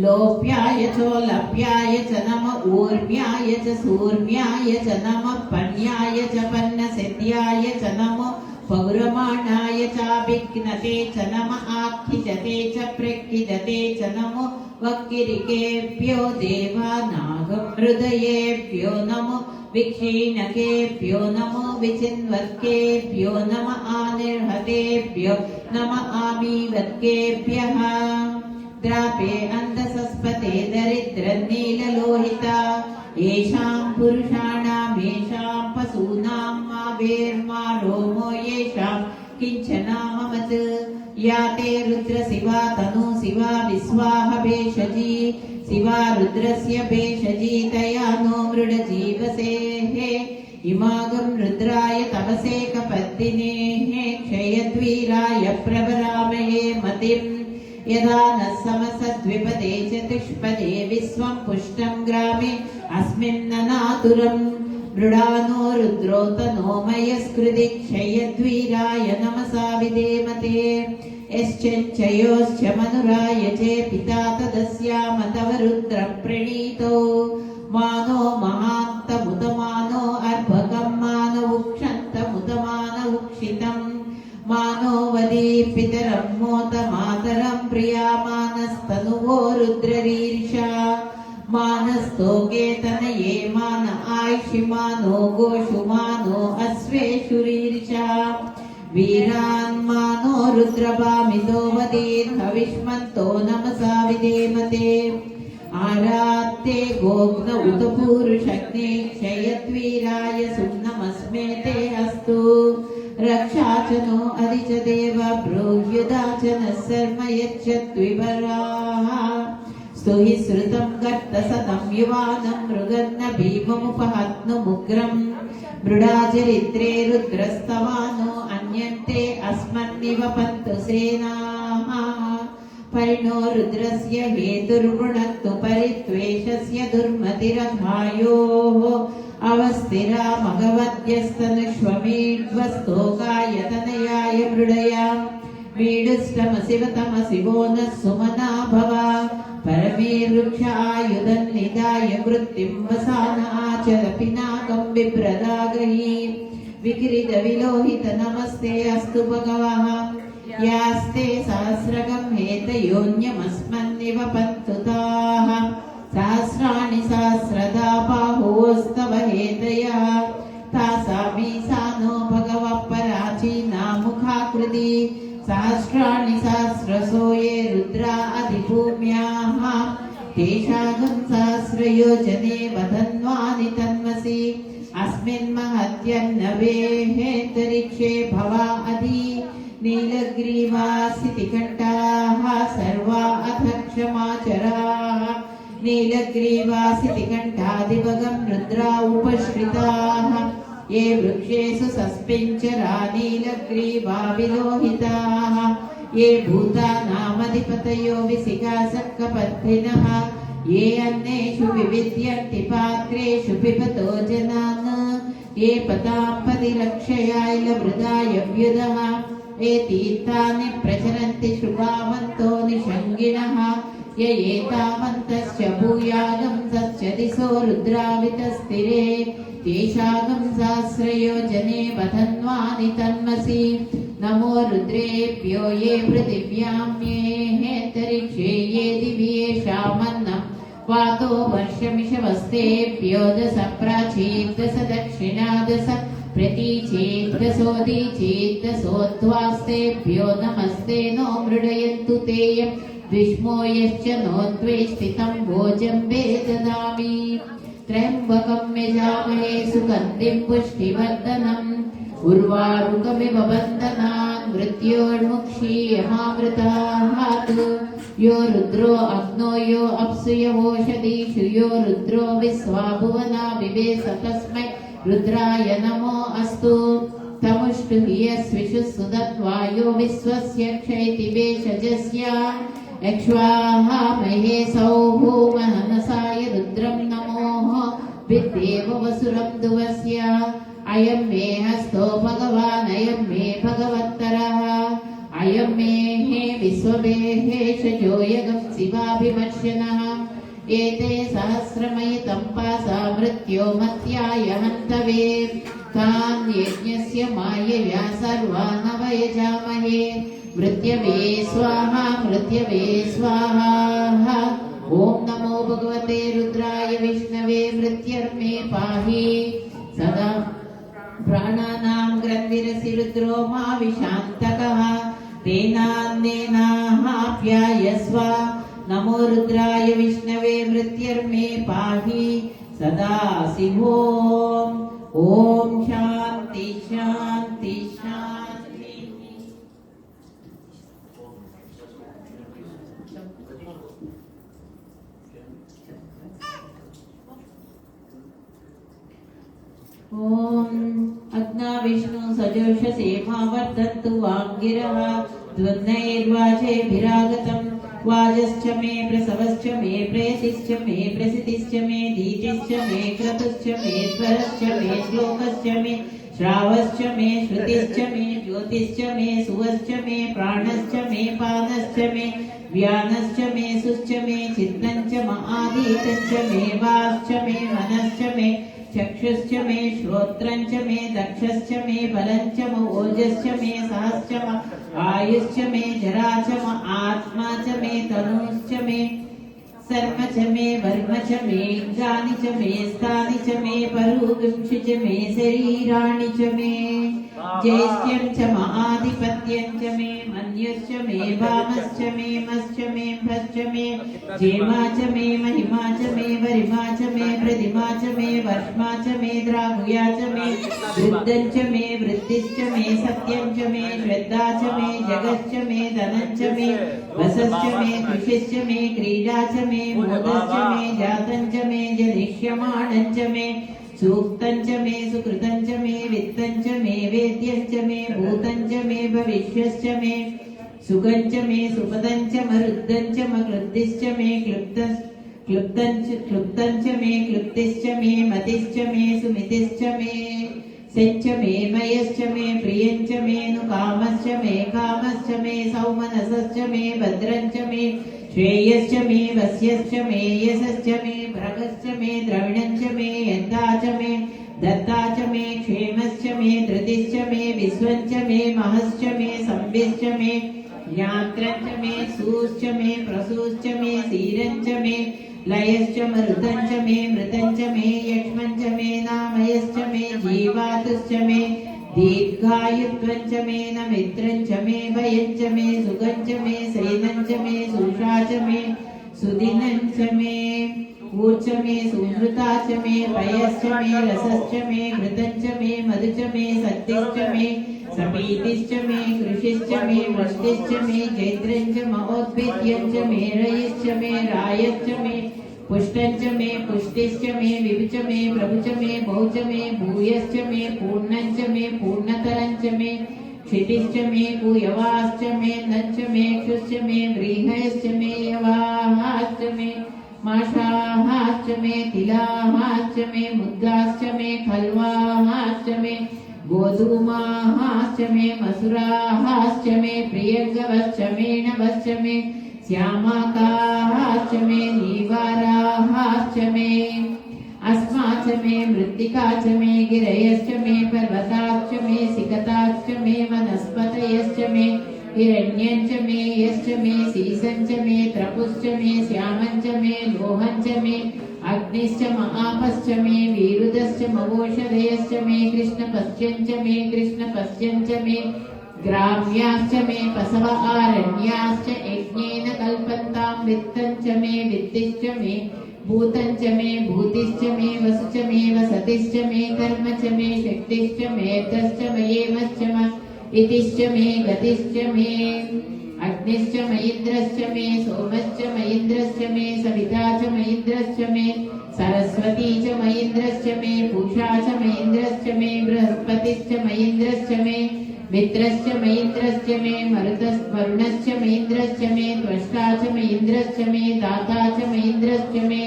लोप्याय चोलप्याय च नमः ऊर्म्याय च सूर्म्याय च नमः पन्याय च पन्नसिद्ध्याय च नमो पौरमाणाय चाभिघ्नते च नमः आख्खिजते च प्रख्खिजते च नमो वक्किरिकेभ्यो देवानागहृदयेभ्यो नमो विक्षीणकेभ्यो नमो विचिन्वत्केभ्यो नमः आनिर्हतेभ्यो नमः आमीवत्केभ्यः द्रापे अन्धसस्पते दरिद्रनीललोहिता येषां पुरुषाणामेषां पशूनां मा वेर्मा रोमो येषां किञ्चनाममत् या ते रुद्रशिवा तनु शिवा विस्वाह भेषजी शिवा रुद्रस्य भेषजी तया नो मृडजीवसेः इमागं रुद्राय तपसे कपद्दिनेः क्षयद्वीराय प्रवरामहे मतिम् यदा न समसद्विपदे चतुष्पदे विश्वं पुष्टं ग्रामे अस्मिन्ननातुरं मृडानो रुद्रोतनो मयस्कृति क्षयद्वीराय नमसा विधेमते यश्चयोश्च मनुराय च पिता तदस्याम तव रुद्र प्रणीतो मानो महान्तमुदमानो अर्भकं मानवुक्षन्तमुदमानवुक्षितम् मानो वदी पितरं मोत मातरं प्रिया मानस्तनुवो रुद्ररीर्षा मानस्तोके तनये मान आयषि मानो गोषु मानो अश्वेषुरीर्षा वीरान् मानो रुद्रभामितो वदीर्हविष्मन्तो नमसा विधेमते आरात्ते गोग्न उत पूरुषग्ने क्षयद्वीराय सुम्नमस्मे ते अस्तु रक्षा च नो अधि च देव ब्रूह्युदा च नः शर्म यच्छद्विवराः स्तुहि श्रुतं गर्तसतं युवानं मृगन्न भीममुपहत्नुमुग्रं मृडाचरित्रे रुद्रस्तवानो अन्यन्ते अस्मन्निवपन्तु सेनाः परिणो रुद्रस्य हेतुर्वृणक्तु परित्वेषस्य दुर्मतिरघायोः अवस्थिरा मघवद्यस्तनुष्वमीड्वस्तोकायतनयाय मृडया मीडुष्टमशिवतमशिवो नः सुमना भव परमे वृक्षायुधन्निधाय वृत्तिं वसान आचर पिनाकं विप्रदागहि विक्रीडविलोहित नमस्ते अस्तु भगवः यास्ते सहस्रकं हेतयोन्यमस्मन्निव पन्तुताः सहस्राणि सहस्रदा बाहोस्तव हेतयः तासामीशानो भगवः पराचीना मुखाकृति सहस्राणि सहस्रशो ये रुद्रा अधिभूम्याः तेषागं सहस्रयोजने वदन्वानि तन्मसि अस्मिन् महत्यन्नवेहेतरिक्षे भवा अधि नीलग्रीवासितिकण्ठाः सर्वा अथ क्षमाचराः नीलग्रीवासितिकण्ठादिवगं रुद्रा उपश्रिताः ये वृक्षेषु सस्पिञ्चरा नीलग्रीवा विलोहिताः ये भूतानामधिपतयो विसिकासक्कपद्भिनः ये अन्नेषु विविद्यन्ति पात्रेषु पिबतो जनान् ये पताम्पतिरक्षयाय व्युदः ये तीर्थानि प्रचरन्ति शुभावन्तो निषङ्गिणः य एतावन्तश्च भूयागं तश्च दिशो रुद्रावितस्थिरे तेषागं सहस्रयोजने वधन्वानि तन्मसि नमो रुद्रेभ्यो ये पृथिव्यां ये हेतरिक्षे ये दिवि येषामन्नं वातो वर्षमिषवस्तेभ्यो दश प्राचीर्दश दक्षिणादश प्रतीचेद्दशोदीचेद्दशोद्ध्वास्तेभ्यो नमस्ते नो मृडयन्तु तेयं द्विष्मो यश्च नो द्वेष्टि तं भोजम्बे ददामि त्र्यम्बकं यजामहे सुगन्धिं पुष्टिवर्धनम् उर्वारुकमिव बन्धनान् मृत्योर्मुक्षीयमामृतात् यो रुद्रो अग्नो यो अप्सु यवोषधीषु यो रुद्रो विश्वा भुवना विवेश तस्मै रुद्राय नमो अस्तु तमुष्टु हि यस्विषु सुदत्वा यो विश्वस्य क्षयति वेषजस्य यक्ष्वाहा महे सौः मनसाय रुद्रं नमोः विद्येव वसुरं दुवस्य अयं मे हस्तो भगवान् अयं मे भगवत्तरः अयं मे हे विश्वमेहेशजो यगं शिवाभिमर्शनः एते सहस्रमयितं पासा मृत्यो मत्याय हन्तवे तान् यज्ञस्य मायया सर्वान् वयजामहे मृत्यवे स्वाहा मृत्यवे स्वाहा ॐ नमो भगवते रुद्राय विष्णवे मृत्युर्मे पाहि सदा प्राणानां ग्रन्विरसि रुद्रो मा विशान्तकः तेनान्नेनाप्यायस्व नमो रुद्राय विष्णवे मृत्युर्मे पाहि सदा शिवो ॐ शान्ति शान्ति शान्ति ॐ अग्ना विष्णु सजोषसे मा वर्धन्तु वाङ्गिरः द्वन्द्वैर्वाचेभिरागतम् वाजश्च मे प्रसवश्च मे प्रेतिश्च मे प्रसिद्धिश्च मे दीतिश्च मे क्रतुश्च मे स्वरश्च मे श्लोकश्च मे श्रावश्च मे श्रुतिश्च मे ज्योतिश्च मे सुवश्च मे प्राणश्च मे पानश्च मे व्यानश्च मे सुश्च मे चित्तञ्च महादीतञ्च मे वाक्च मे मनश्च मे चक्षुश्च मे श्रोत्रञ्च मे दक्षश्च मे बलञ्च ओजश्च मे सहश्च आयुश्च मे जरा च आत्मा च मे तनुश्च मे सर्म च मे वर्म च मे इन्द्राणि च मे स्थानि च मे परुविंशि च मे शरीराणि च मे ज्येष्ठ्यं च महाधिपत्यं च मे मन्युश्च मे वामश्च मे मश्च मे भश्च मे जेमा च मे महिमा च मे वरिमा च मे प्रतिमा च मे वर्ष्मा च मे द्रागुया च मे वृद्धं च मे वृद्धिश्च मे सत्यं च मे श्रद्धा च मे जगच्च मे धनं च मे वसश्च मे कृषिश्च मे क्रीडा च मे मोदश्च मे जातं च मे जनिष्यमाणं च मे सूक्तं च मे सुकृतं च मे वित्तं च मे वेद्यं च मे भूतं च मे भविष्यश्च मे सुगं च मे सुपदं च मरुद्धं च मकृद्धिश्च मे क्लुप्तं च मे क्लुप्तिश्च मे मतिश्च मे सुमितिश्च मे सच्च मे मयश्च मे प्रियं च मे नुकामश्च मे कामश्च मे सौमनसश्च मे भद्रं च मे श्रेयश्च मे वस्यश्च मे यशश्च मे भ्रगश्च मे द्रविणं च मे यन्ता च मे दत्ता च मे क्षेमश्च मे धृतिश्च मे विश्वं च मे महश्च मे संविश्च मे ज्ञात्रं च मे सूश्च मे प्रसूश्च मे सीरं च मे लयश्च मरुतं च मे मृतं च मे यक्ष्मं च मे नामयश्च मे जीवातुश्च मे दीर्घायुत्वं च मे नमित्रं च मे भयं च मे सुखं च मे सैनं च मे सुषा च मे सुदिनं च मे ऊर्च मे सुमृता च मे पयश्च मे रसश्च मे घृतं च मे मधु च मे सत्तिश्च मे सपीतिश्च मे कृषिश्च मे वृष्टिश्च मे जैत्रं च महोद्भिद्यं च मे रयिश्च मे रायश्च मे पुष्टं च मे पुष्टिश्च मे विभुच मे प्रभुच मे बहुच मे भूयश्च मे पूर्णं च मे पूर्णतरं च मे क्षितिश्च मे कुयवाश्च मे नश्च मे क्षुश्च मे व्रीहयश्च मे यवाश्च मे माषाश्च मे तिलाश्च मे मुद्राश्च मे खल्वाश्च मे गोधूमाश्च मे मसुराश्च मे प्रियगवश्च मे नभश्च मे श्यामाकाश्च मे नीवाराश्च मे अस्माच्च मे मृत्तिका च मे गिरयश्च मे पर्वताश्च मे सिकताश्च मे वनस्पतयश्च मे हिरण्यं च मे यश्च मे सीसं च मे त्रपुश्च मे श्यामं च मे लोहं च मे अग्निश्च महापश्च मे वीरुदश्च मवोषधयश्च मे कृष्णपश्यं च मे कृष्णपश्यं च मे ग्राम्याश्च मे पसव आरण्याश्च यज्ञेन कल्पन्ते वित्तं च मे वित्तिश्च मे भूतं च मे भूतिश्च मे वसु च मे वसतिश्च मे कर्म च मे शक्तिश्च मे तश्च मयेमश्च म इतिश्च मे गतिश्च मे अग्निश्च मयिन्द्रश्च मे सोमश्च मयिन्द्रश्च मे सविता च मयिन्द्रश्च मे सरस्वती च मयिन्द्रश्च मे पूषा च मयिन्द्रश्च मे बृहस्पतिश्च मयिन्द्रश्च मे मित्रश्च मयिन्द्रश्च मे वरुणश्च मयिन्द्रश्च मे त्वष्टा च मयिन्द्रश्च मे दाता च मयिन्द्रश्च मे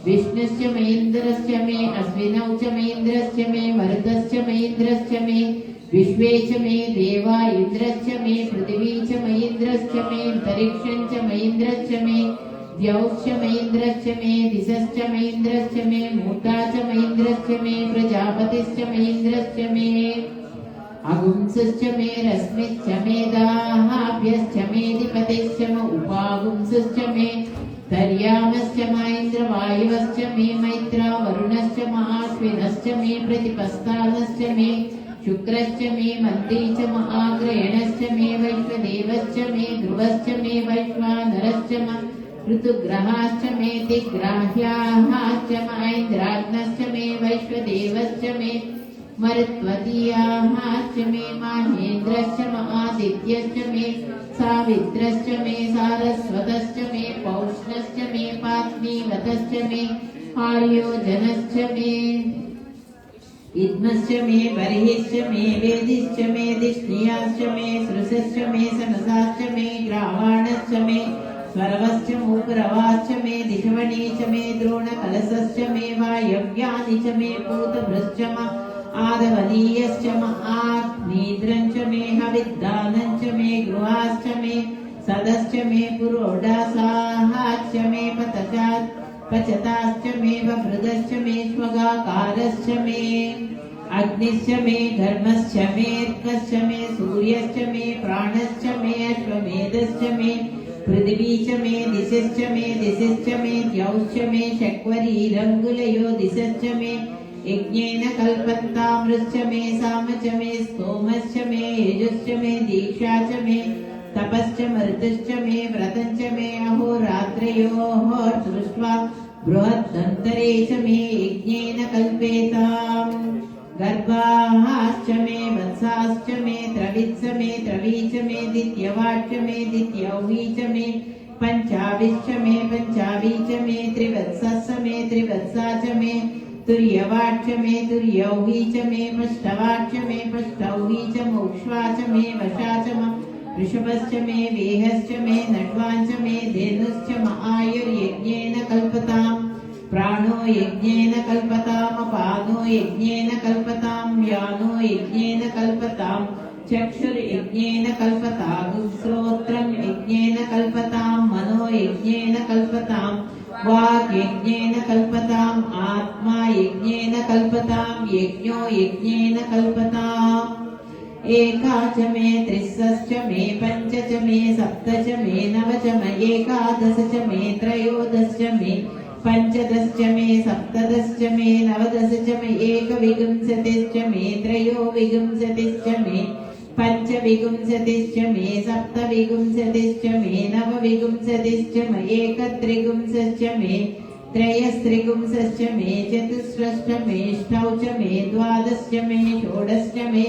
विष्णुश्च मयिन्द्रश्च मे अश्विनौ च मयिन्द्रश्च मे मरुतश्च मयिन्द्रश्च मे विश्वे च मे देवा इन्द्रश्च मे पृथिवी च मयिन्द्रश्च मे अंतरिक्षं च मयिन्द्रश्च मे द्यौश्च मयिन्द्रश्च मे दिशश्च मयिन्द्रश्च मे मूर्ता च मयिन्द्रश्च मे प्रजापतिश्च मयिन्द्रश्च मे अगुंसश्च मे रश्मिश्च मे दाहाभ्यश्च मे अधिपतिश्च म उपागुंसश्च मे तर्यामश्च महेन्द्रवायुवश्च मे मैत्रा वरुणश्च महाश्विनश्च मे प्रतिपस्तानश्च मे शुक्रश्च मे मन्त्री च महाग्रहणश्च मे वैश्वदेवश्च मे ध्रुवश्च मे वैश्वानरश्च म ऋतुग्रहाश्च मे दिग्राह्याश्च महेन्द्राग्नश्च मे वैश्वदेवश्च मे मरुत्वतीयाश्च मे माहेन्द्रश्च महादित्यश्च मे सावित्रश्च मे सारस्वतश्च मे पौष्णश्च मे पात्नीवतश्च मे आर्योजनश्च मे इद्मश्च मे बर्हिश्च मे वेदिश्च मे दिष्णियाश्च मे सृसश्च मे समसाश्च मे ग्रावाणश्च मे स्वरवश्च मूकरवाश्च मे दिशवणी च मे द्रोणकलशश्च मे वायव्यानि च मे पूतभृश्च म आदवनीयश्च म आग्नीद्रं च मे हविद्दानं च मे गृहाश्च मे सदश्च मे पुरोडासाश्च मे पचताश्च मे वभृदश्च मे श्वगाकारश्च मे अग्निश्च मे घर्मश्च मे अर्कश्च मे सूर्यश्च मे प्राणश्च मे अश्वमेधश्च मे पृथिवी च मे दिशश्च मे द्यौश्च मे शक्वरीरङ्गुलयो दिशश्च मे यज्ञेन कल्पन्तामृश्च मे साम च मे स्तोमश्च मे यजुश्च मे दीक्षा च मे तपश्च मरुतश्च मे व्रतं च मे अहोरात्रयोः दृष्ट्वा बृहदन्तरे च मे यज्ञेन कल्पेताम् गर्भाश्च मे वत्साश्च मे त्रवित्स मे त्रवी च मे दित्यवाच्च मे दित्यौही च मे पञ्चाभिश्च मे पञ्चावी च मे त्रिवत्सश्च मे त्रिवत्सा च मे तुर्यवाच्च मे तुर्यौही च मे पष्टवाच्च मे पष्टौही च मोक्ष्वा च मे वशा च ऋषभश्च मे वेहश्च मे नट्वाञ्च मे धेनुश्च म आयुर्यज्ञेन कल्पताम् प्राणो यज्ञेन कल्पताम् अपानो यज्ञेन कल्पताम् व्यानो यज्ञेन कल्पताम् चक्षुर्यज्ञेन कल्पताम् श्रोत्रं यज्ञेन कल्पताम् मनो यज्ञेन कल्पताम् वाक् यज्ञेन कल्पताम् आत्मा यज्ञेन कल्पताम् यज्ञो यज्ञेन कल्पताम् एका च मे त्रिस्सश्च मे पञ्च च मे सप्त च मे नव च मे एकादश च मे त्रयोदश च मे पञ्चदश मे सप्तदश मे नवदश च मे एकविंशतिश्च मे त्रयोविंशतिश्च मे पञ्चविंशतिश्च मे सप्तविंशतिश्च मे नवविंशतिश्च मे एकत्रिंशश्च मे त्रयस्त्रिंशश्च मे चतुष्षष्ठ मे अष्टौ च मे द्वादश मे षोडश मे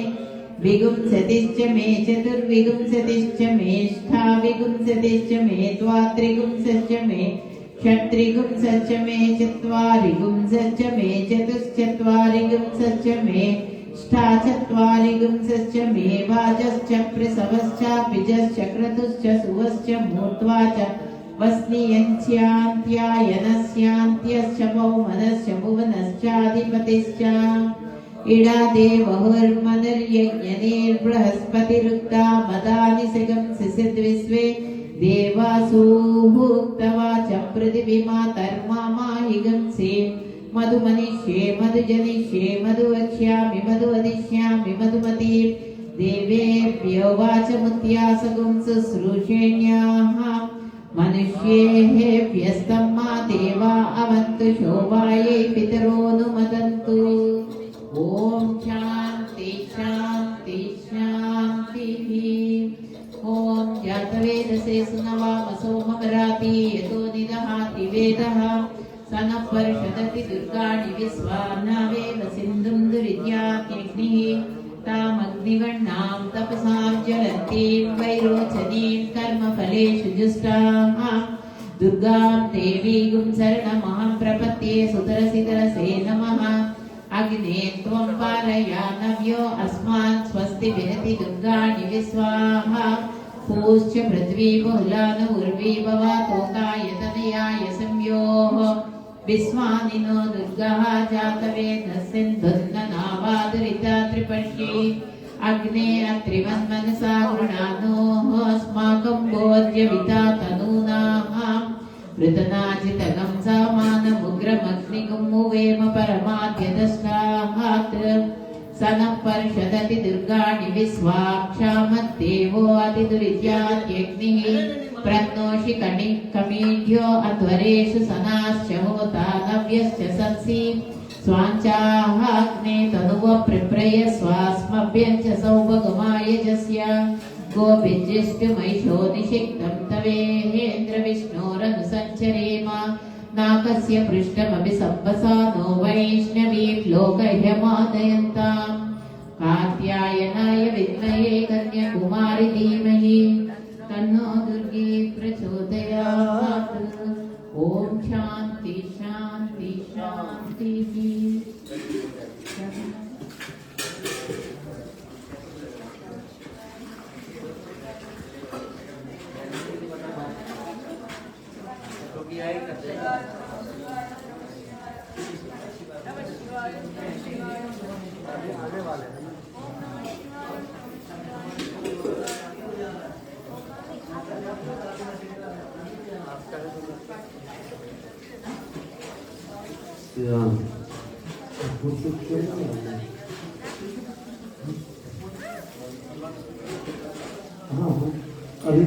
विंशतिश्च मे चतुर्विंशतिश्च मे अष्टाविंशतिश्च मे द्वात्रिंशश्च मे षट्त्रिंशश्च मे चत्वारिंशश्च मे चतुश्चत्वारिंशश्च मे अष्टाचत्वारिंशश्च मे वाजश्च प्रसवश्च पिजश्च क्रतुश्च सुवश्च मूर्ध्वा च वस्नियन्त्यायनस्यान्त्यश्च भौमनश्च भुवनश्चाधिपतिश्च इडादेवहुर्मनुर्यज्ञनिर्बृहस्पतिरुक्ता मदानि सिगंसिद्विश्वे देवासूक्तवाच पृथिवीमातर्माहिगंसे मधुमनिष्ये मधुजनिष्ये मधुवक्ष्यामि मधुवदिष्यामि मधुमती देवेभ्यो वाचमुत्यासगुं शुश्रूषेण्याः मनुष्येभ्यस्तं मा देवा अवन्तु शोभायै पितरोऽनुमदन्तु। ॐ शान्ति शान्ति शान्तिः। ॐ जातवेदसे सुनवामस सोममराति यतो निदहाति वेदः स नः पर्षदति दुर्गाणि विश्वानावेव सिन्धुं दुरित्याग्निः तामग्निवर्णां तपसां ज्वलन्तीं वैरोचनीं कर्मफलेषु जुष्टाः दुर्गां देवीं शरणमहं प्रपद्ये सुतरसितरसे नमः अग्ने त्वं पालयानव्यो अस्मान् स्वस्ति विनति दुर्गाणि विश्वाहा पूश्च पृथ्वी बहुलान उर्वी भवातोकायतनयाय संयोः विश्वानिनो दुर्गः जातवेदस्सिन्धुन्ननावादुरिता त्रिपर्षि अग्ने अत्रिवन्मनसा गृणानोः अस्माकं बोध्यविता तनूनाः वृतनाजितगं समानमुग्रमग्निगुमुवेम परमाद्यदष्टात् स नः पर्षदति दुर्गाणि विश्वाक्षामद्देवो अतिदुरित्याद्यग्निः प्रत्नोषि कमीढ्यो अध्वरेषु सनाश्च होता नव्यश्च सत्सि स्वाञ्चाः अग्ने तनुव प्रप्रय स्वास्मभ्यं च सौभगमाय जस्य गोभिज्यष्टमैषो निषिक्तं तवेहेन्द्र विष्णोरनुसञ्चरेम नाकस्य पृष्ठमपि सम्पसा नो वैष्णवीं लोकह्यमादयन्ताम् कात्यायनाय विद्महे कन्याकुमारि धीमहि तन्नो दुर्गे प्रचोदयात् ॐ शान्ति शान्ति शान्तिः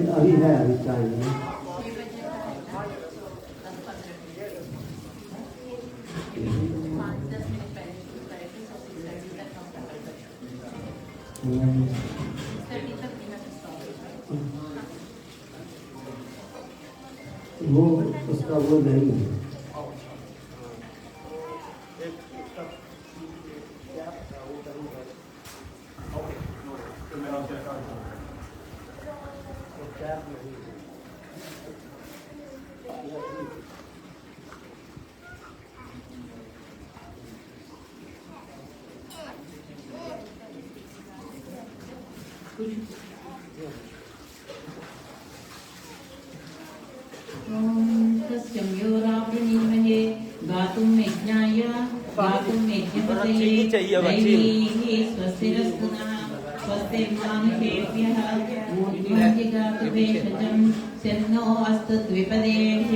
अभी है अभी टाइम है वो उसका वो नहीं है गातुं यज्ञाय गातुं यज्ञपतये स्वस्तिरस्तु नः स्वस्तिर्मानुषेभ्यः ऊर्ध्वं जिगातु भेषजं शन्नो अस्तु द्विपदेः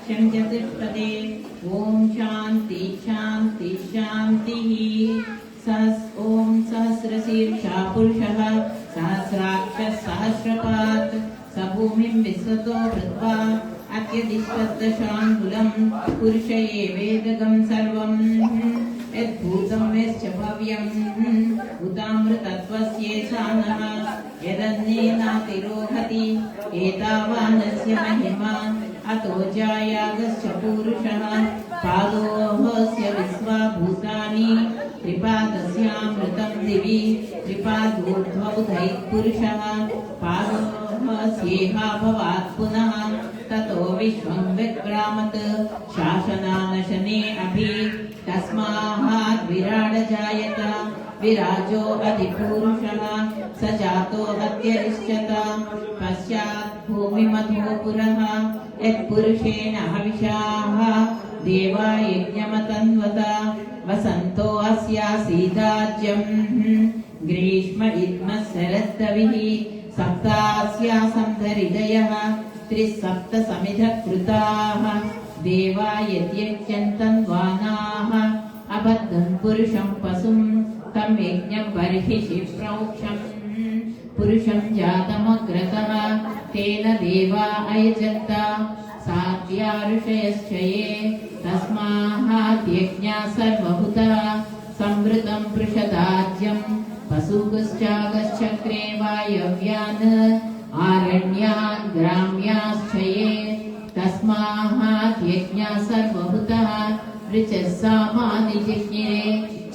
शं चतुष्पदे ॐ शान्ति शान्ति शान्तिः ॐ सहस्रशीर्षा पुरुषः सहस्राक्षः सहस्रपात् स भूमिं विश्वतो वृत्वा अत्यधिष्ठदशाङ्गुलं पुरुष एवेदगं सर्वं यद्भूतं यश्च भव्यम् उतामृतत्वस्येषानः यदन्येनातिरोहति एतावानस्य महिमा अतो जायागश्च पुरुषः पादोऽस्य विश्वा भूतानि त्रिपादस्यामृतं दिवि त्रिपादोर्ध्वबुधैः पुरुषः पादोऽस्येह भवात् पुनः ततो विश्वं विक्रामत् शासनानशने अभि तस्मात् विराड जायत विराजो अधिपुरुषः स जातो अत्यरिष्यत पश्चात् भूमिमधो पुरः यत्पुरुषेण हविषाः देवा यज्ञमतन्वत वसन्तो अस्यासीदाज्यं ग्रीष्म इद्मः शरद्दविः सप्तास्यासन्धहृदयः त्रिसप्त समिधः कृताः देवा यद्यच्यन्तन्वानाः अबद्धं पुरुषं पशुं तं यज्ञं बर्हिषि प्रोक्षं पुरुषं जातमग्रतः तेन देवा अयजन्त साध्या ऋषयश्च ये तस्माद्यज्ञा सर्वभूतः संवृतं पृषदाज्यं पशुगश्चागश्चक्रे वायव्यान् आरण्यान् ग्राम्याश्च ये तस्मात् यज्ञः सर्वभूतः ऋचः सामानि जिज्ञिरे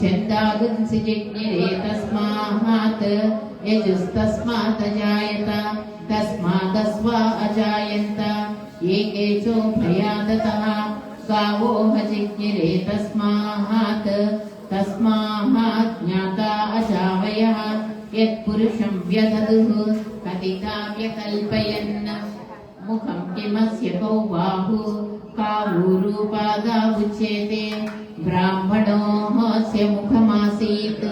छन्दागुंसि जिज्ञिरे तस्मात् यजुस्तस्मात् अजायत तस्मादस्वा अजायन्त एकेचोभयादतः गावो जिज्ञिरे तस्मात् ज्ञाता अजावयः यत्पुरुषं व्यदधुः कथिता व्यकल्पयन् मुखं किमस्य कौ बाहुः कावूरूपादा उच्यते ब्राह्मणोऽस्य मुखमासीत्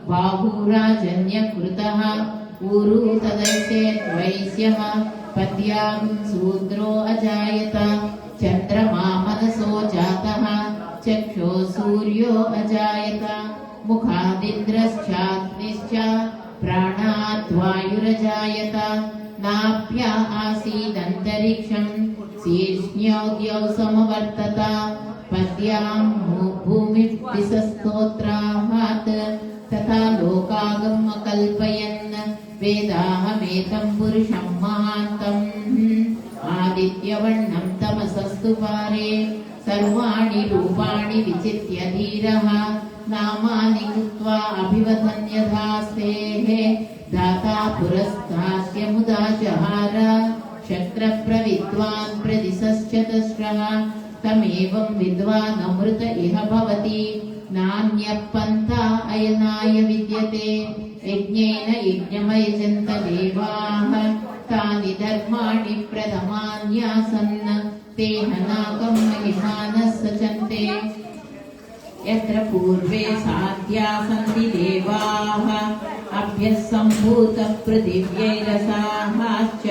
बाहुराजन्यकृतः ऊरू तदस्येद्वैश्यः पद्यां शूद्रो अजायत चन्द्रमा मनसो जातः चक्षो सूर्यो अजायत मुखादिन्द्रश्चाग्निश्च प्राणात् वायुरजायत नाभ्या आसीदन्तरिक्षं शीर्ष्ण्योद्यौ समवर्तत पद्यां भूमिर्दिशस्तोत्रात् तथा लोकागम अकल्पयन् वेदाहमेतं पुरुषं महान्तम् आदित्यवर्णं तमसस्तु पारे सर्वाणि रूपाणि विचित्य धीरः नामानि कृत्वा अभिवदन् यथास्तेः दाता पुरस्तास्य मुदा जहार शक्रप्रविद्वान् प्रदिशश्चतस्रः तमेवं विद्वान् अमृत इह भवति नान्यः पन्था अयनाय विद्यते यज्ञेन यज्ञमयजन्त देवाः तानि धर्माणि प्रथमान्यासन् तेन नाकं महिमानः सचन्ते यत्र पूर्वे साध्या सन्ति देवाः अभ्यस्सम्भूतः पृथिव्यैरसाश्च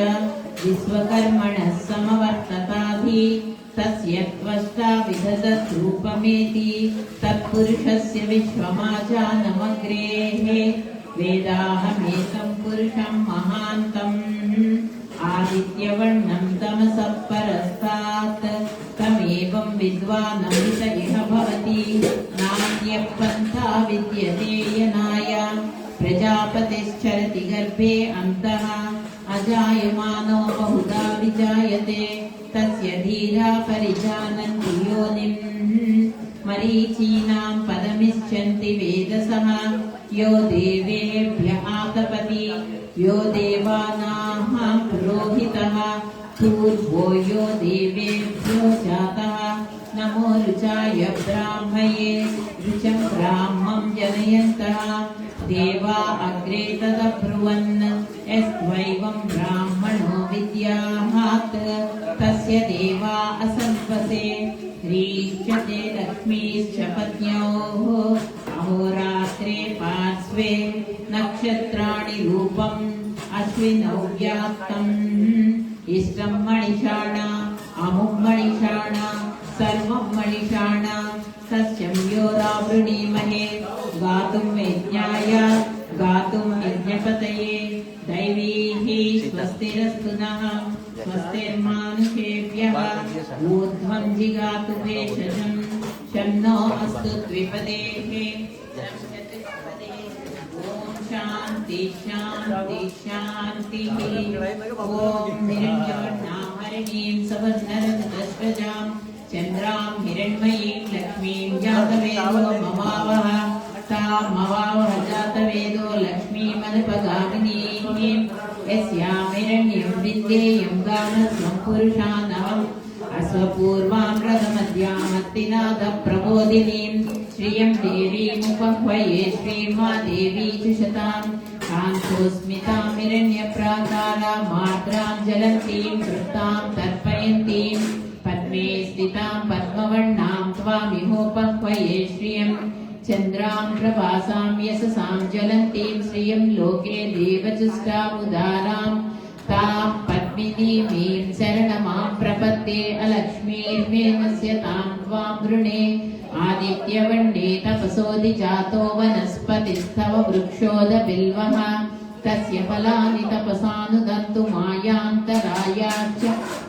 विश्वकर्मणः समवर्तताधि तस्य त्वष्टा विदधत् रूपमेति तत्पुरुषस्य विश्वमाजानमग्रेः वेदाहमेतं पुरुषं महान्तम् आदित्यवर्णं तमसः परस्तात् तमेवं विद्वानमृत इह भवति नान्यः पन्था विद्यते यनाय प्रजापतिश्चरति गर्भे अन्तः अजायमानो बहुधा विजायते तस्य धीरा परिजानन्ति योनिम् मरीचीनां पदमिच्छन्ति वेदसः यो देवेभ्यः आतपति यो देवानां पुरोहितः पूर्वो यो देवेभ्यो जातः नमो ऋचाय ब्राह्मये ऋचं ब्राह्मं जनयन्तः देवा अग्रे तदब्रुवन् यस्त्वैवं ब्राह्मणो विद्यात् तस्य देवा असन्वसे ह्रीश्च ते लक्ष्मीश्च पत्न्योः अहोरात्रे पार्श्वे नक्षत्राणि रूपम् अश्विनौ व्याप्तम् इष्टं मणिषाणा अमुं मणिषाणा सर्वं मणिषाणा सस्यं योरावृणीमहे गातुं यज्ञाय गातुं यज्ञपतये दैवीः स्वस्तिरस्तु नः स्वस्तिर्मानुषेभ्यः ऊर्ध्वं जिगातु भेषजं शं नो अस्तु द्विपदेः शांति शांति शांति ओम हिरण्यवर्णां हरिणीं सवर्णरजतस्रजां चन्द्रां हिरण्मयीं लक्ष्मीं जातवेदो ममावह तामवावह जातवेदो लक्ष्मीमनुपगामिनीं यस्यां हिरण्यं विद्येयं गानस्वं पुरुषानहम् अश्वपूर्वां रथमध्यामत्तिनादप्रबोधिनीं श्रियं देवीमुपह्वये श्रीमादेवी च शतां कान्तोस्मितां हिरण्यप्राकारां मात्रां ज्वलन्तीं वृत्तां तर्पयन्तीं पद्मे स्थितां पद्मवर्णां त्वामिहोपह्वये श्रियं चन्द्रां प्रभासां यशसां ज्वलन्तीं श्रियं लोके देवजुष्टामुदारां तां पद्मिनीमीं शरणमां प्रपद्ये अलक्ष्मीर्मेनस्य तां त्वां वृणे आदित्यवर्णे तपसोऽधिजातो वनस्पतिस्तव वृक्षोदबिल्वः तस्य फलानि तपसानुदन्तु मायान्तरायाश्च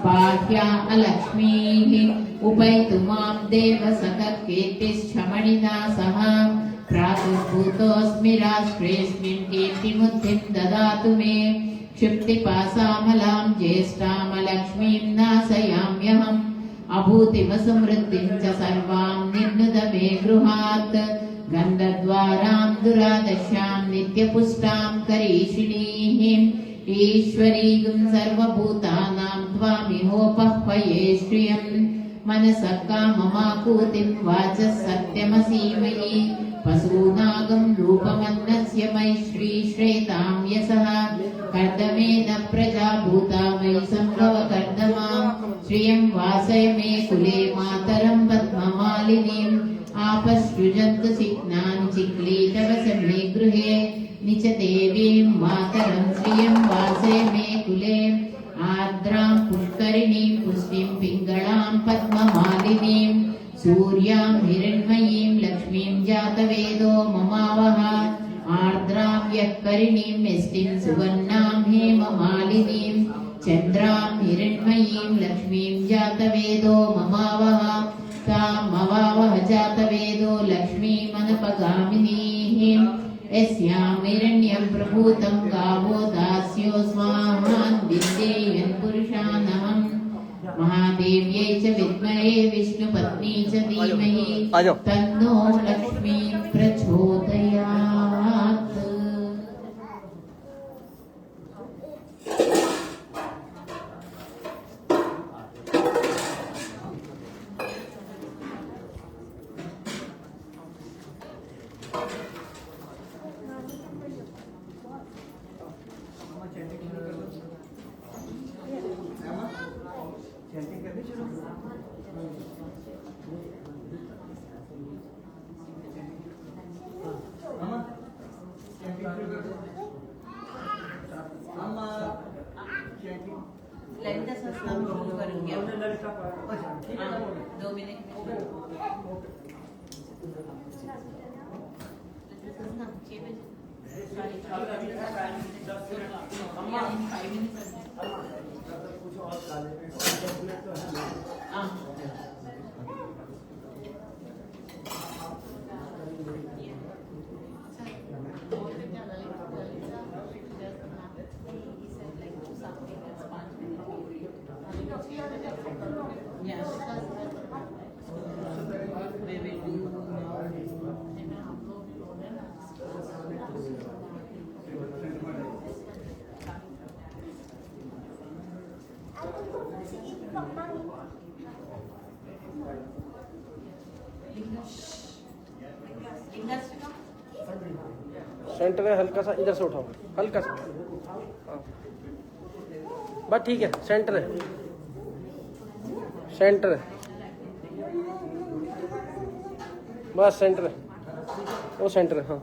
बाह्या अलक्ष्मीः उपैतु मां देव सकर्कीर्तिश्चमणिना सह प्रातुर्भूतोऽस्मि राष्ट्रेऽस्मिन् कीर्तिमुद्धिं ददातु मे क्षिप्तिपासामलां ज्येष्ठामलक्ष्मीं नाशयाम्यहम् अभूतिमसमृद्धिं च सर्वां निर्नुद मे गृहात् गन्धद्वारां दुरादशां नित्यपुष्टां करीषिणीं ईश्वरीं सर्वभूतानां त्वामिहोपह्वये श्रियम् मनसः काममाकूतिं वाचः सत्यमसीमयि पशूनागं रूपमन्नस्य मयि श्रीश्रेतां यशः कर्दमेन प्रजा भूता मयि सम्भव कर्दमां श्रियं वासय मे कुले मातरं पद्ममालिनीम् आपसृजन्तु चिह्नानि चिक्लीतवस मे गृहे निच देवीं मातरं श्रियं वासय मे कुले आर्द्रां पुष्करिणीं पुष्टिं पिङ्गळां पद्ममालिनीं सूर्यां हिरण्मयीं लक्ष्मीं जातवेदो ममावह आर्द्रां यत्करिणीं यष्टिं सुवर्णां हेममालिनीं चन्द्रां हिरण्मयीं लक्ष्मीं जातवेदो ममावह तामवावह जातवेदो लक्ष्मीमनपगामिनीं यस्यां हिरण्यं प्रभूतं गावो दास्यो स्वाहान् विद्येयन् पुरुषानहम् महादेव्यै च विद्महे विष्णुपत्नी च धीमहि तन्नो लक्ष्मी प्रचोदयात्। ललिता सहस्रनाम शुरू करूंगी। 2 minute Yes. We will do centre है, हल्का सा इधर से उठाओ, हल्का सा, हाँ बस ठीक है। सेंटर है, सेंटर है, बस सेंटर है, वो सेंटर है। हाँ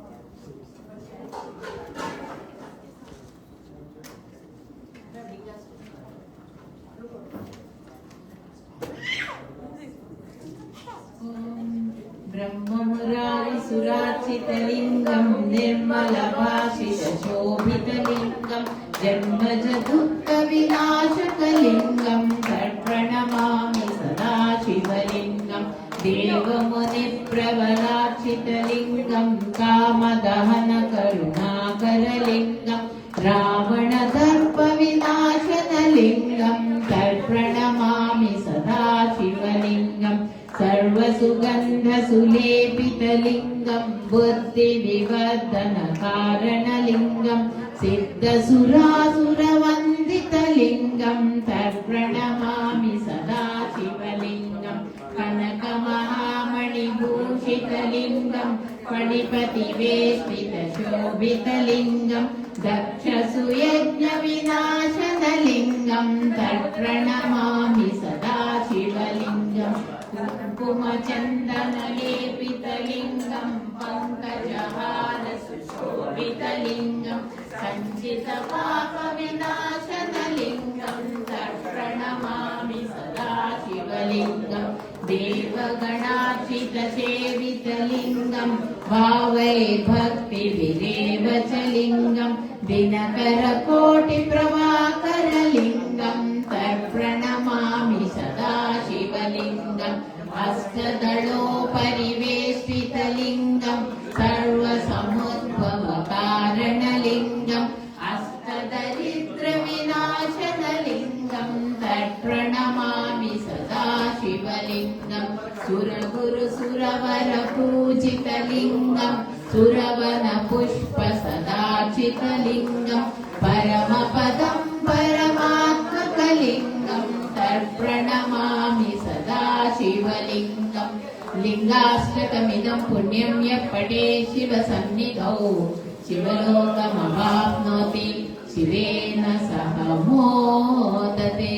ब्रह्ममुरारिसुरार्चितलिङ्गं निर्मलभाषितशोभितलिङ्गं जन्मजदुःखविनाशकलिङ्गं तत्प्रणमामि सदा शिवलिङ्गं देवमुनिप्रवरार्चितलिङ्गं कामदहनकरुणाकरलिङ्गं रावणदर्पविनाशनलिङ्गं तत्प्रणमामि सदा शिवलिङ्गं सर्वसुगन्धसुलेपितलिङ्गं बुद्धिविवर्धनकारणलिङ्गं सिद्धसुरासुरवन्दितलिङ्गं तत्प्रणमामि सदा शिवलिङ्गं कनकमहामणिभूषितलिङ्गं फणिपतिवेष्टितशोभितलिङ्गं दक्षसुयज्ञविनाशनलिङ्गं तत्प्रणमामि सदा शिवलिङ्गं कुङ्कुमचन्दनलेपितलिङ्गं पङ्कजहारसुशोभितलिङ्गं सञ्चितपापविनाशनलिङ्गं तत्प्रणमामि सदा शिवलिङ्गं देवगणार्चितसेवितलिङ्गं भावै भक्तिविरेव च लिङ्गं दिनकरकोटिप्रभाकरलिङ्गं तत्प्रणमामि सदा शिवलिङ्गम् अष्टदलोपरिवेष्टितलिङ्गं सर्वसमुद्भवकारणलिङ्गम् अष्टदरिद्र शिवलिङ्गं सुरगुरुसुरवरपूजितलिङ्गं सुरवनपुष्पसदार्चितलिङ्गं परमपदं परमात्मकलिङ्गं तर्प्रणमामि सदा शिवलिङ्गं लिङ्गाष्टकमिदं पुण्यं यः पठे शिवसन्निधौ शिवलोकमवाप्नोति शिवेन सह मोदते।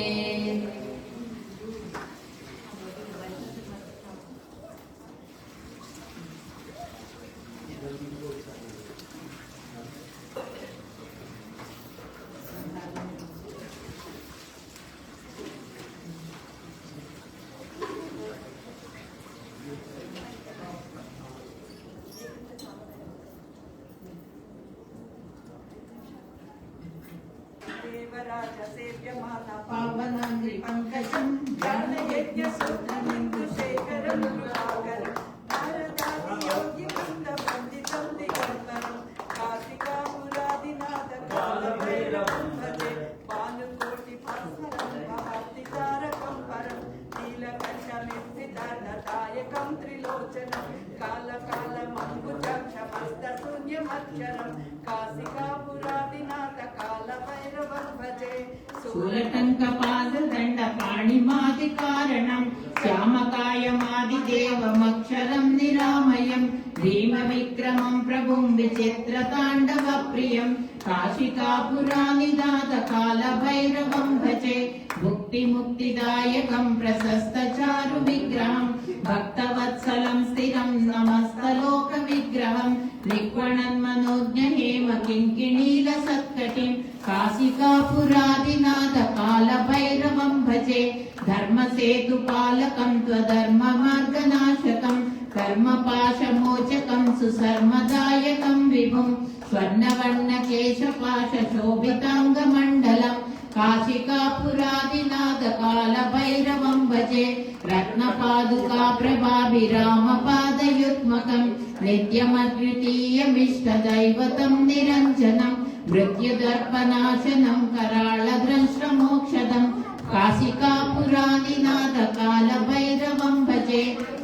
पावनांग्रि पंकजं ज्ञानयज्ञ सूत्रमिन्दुशेखरं कृपाकरं नारदादि योगी वृन्द वन्दितं दिगम्बरं कार्तिकापुरादिनाथ कालभैरवं भजे भानुकोटिभास्वरं महाब्धितारकं परं नीलकण्ठमिर्भितनदायकं त्रिलोचनं कालकालमम्बुजक्षमस्तशून्यमक्षरं काशिकापुरादिनाथ कालभैरवं भजे शूलटङ्कपाददण्डपाणिमादिकारणं श्यामकायमादिदेवमक्षरं निरामयं भीमविक्रमं प्रभुं विचित्रताण्डवप्रियं काशिकापुरानिनाथकालभैरवं भजे भुक्तिमुक्तिदायकं प्रशस्तचारुविग्रहं भक्तवत्सलं स्थिरं नमस्तलोकविग्रहं निक्वणन्मनोज्ञहेम किङ्किणीलसत्कटिं काशिकापुरादिनाथकालभैरवं भजे धर्मसेतुपालकं त्वधर्ममार्गनाशकं कर्मपाशमोचकं सुसर्मदायकं विभुं स्वर्णवर्णकेशपाशशोभिताङ्गमण्डलं काशिकापुरादिनाथकालभैरवं भजे रत्नपादुकाप्रभाभिरामपादयुग्मकं नित्यमद्वितीयमिष्टदैवतं निरञ्जनं मृत्युदर्पनाशनं कराळद्रंष्ट्रमोक्षदं काशिकापुरादिनाथकालभैरवं भजे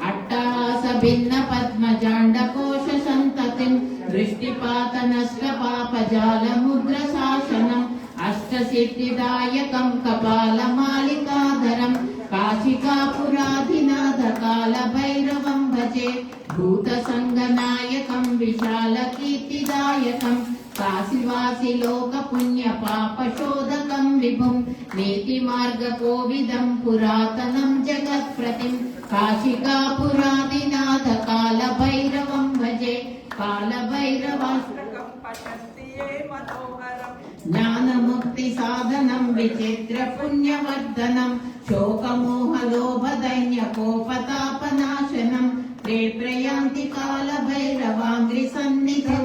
अट्टहासभिन्नपद्मजाण्डकोशसन्ततिं दृष्टिपातनष्टपापजालमुद्रशासनम् अष्टसिद्धिदायकं कपालमालिकाधरं काशिकापुरादिनाथकालभैरवं भजे भूतसङ्गनायकं विशालकीर्तिदायकं काशीवासिलोकपुण्यपापशोधकं विभुं नीतिमार्गकोविदं पुरातनं जगत्प्रतिं काशिकापुरादिनाथकालभैरवं भजे कालभैरवाष्टकं पठन्ति ये मनोहरं ज्ञानमुक्तिसाधनं विचित्रपुण्यवर्धनं शोकमोहलोभदैन्यकोपतापनाशनं ते प्रयान्ति कालभैरवाङ्घ्रिसन्निधं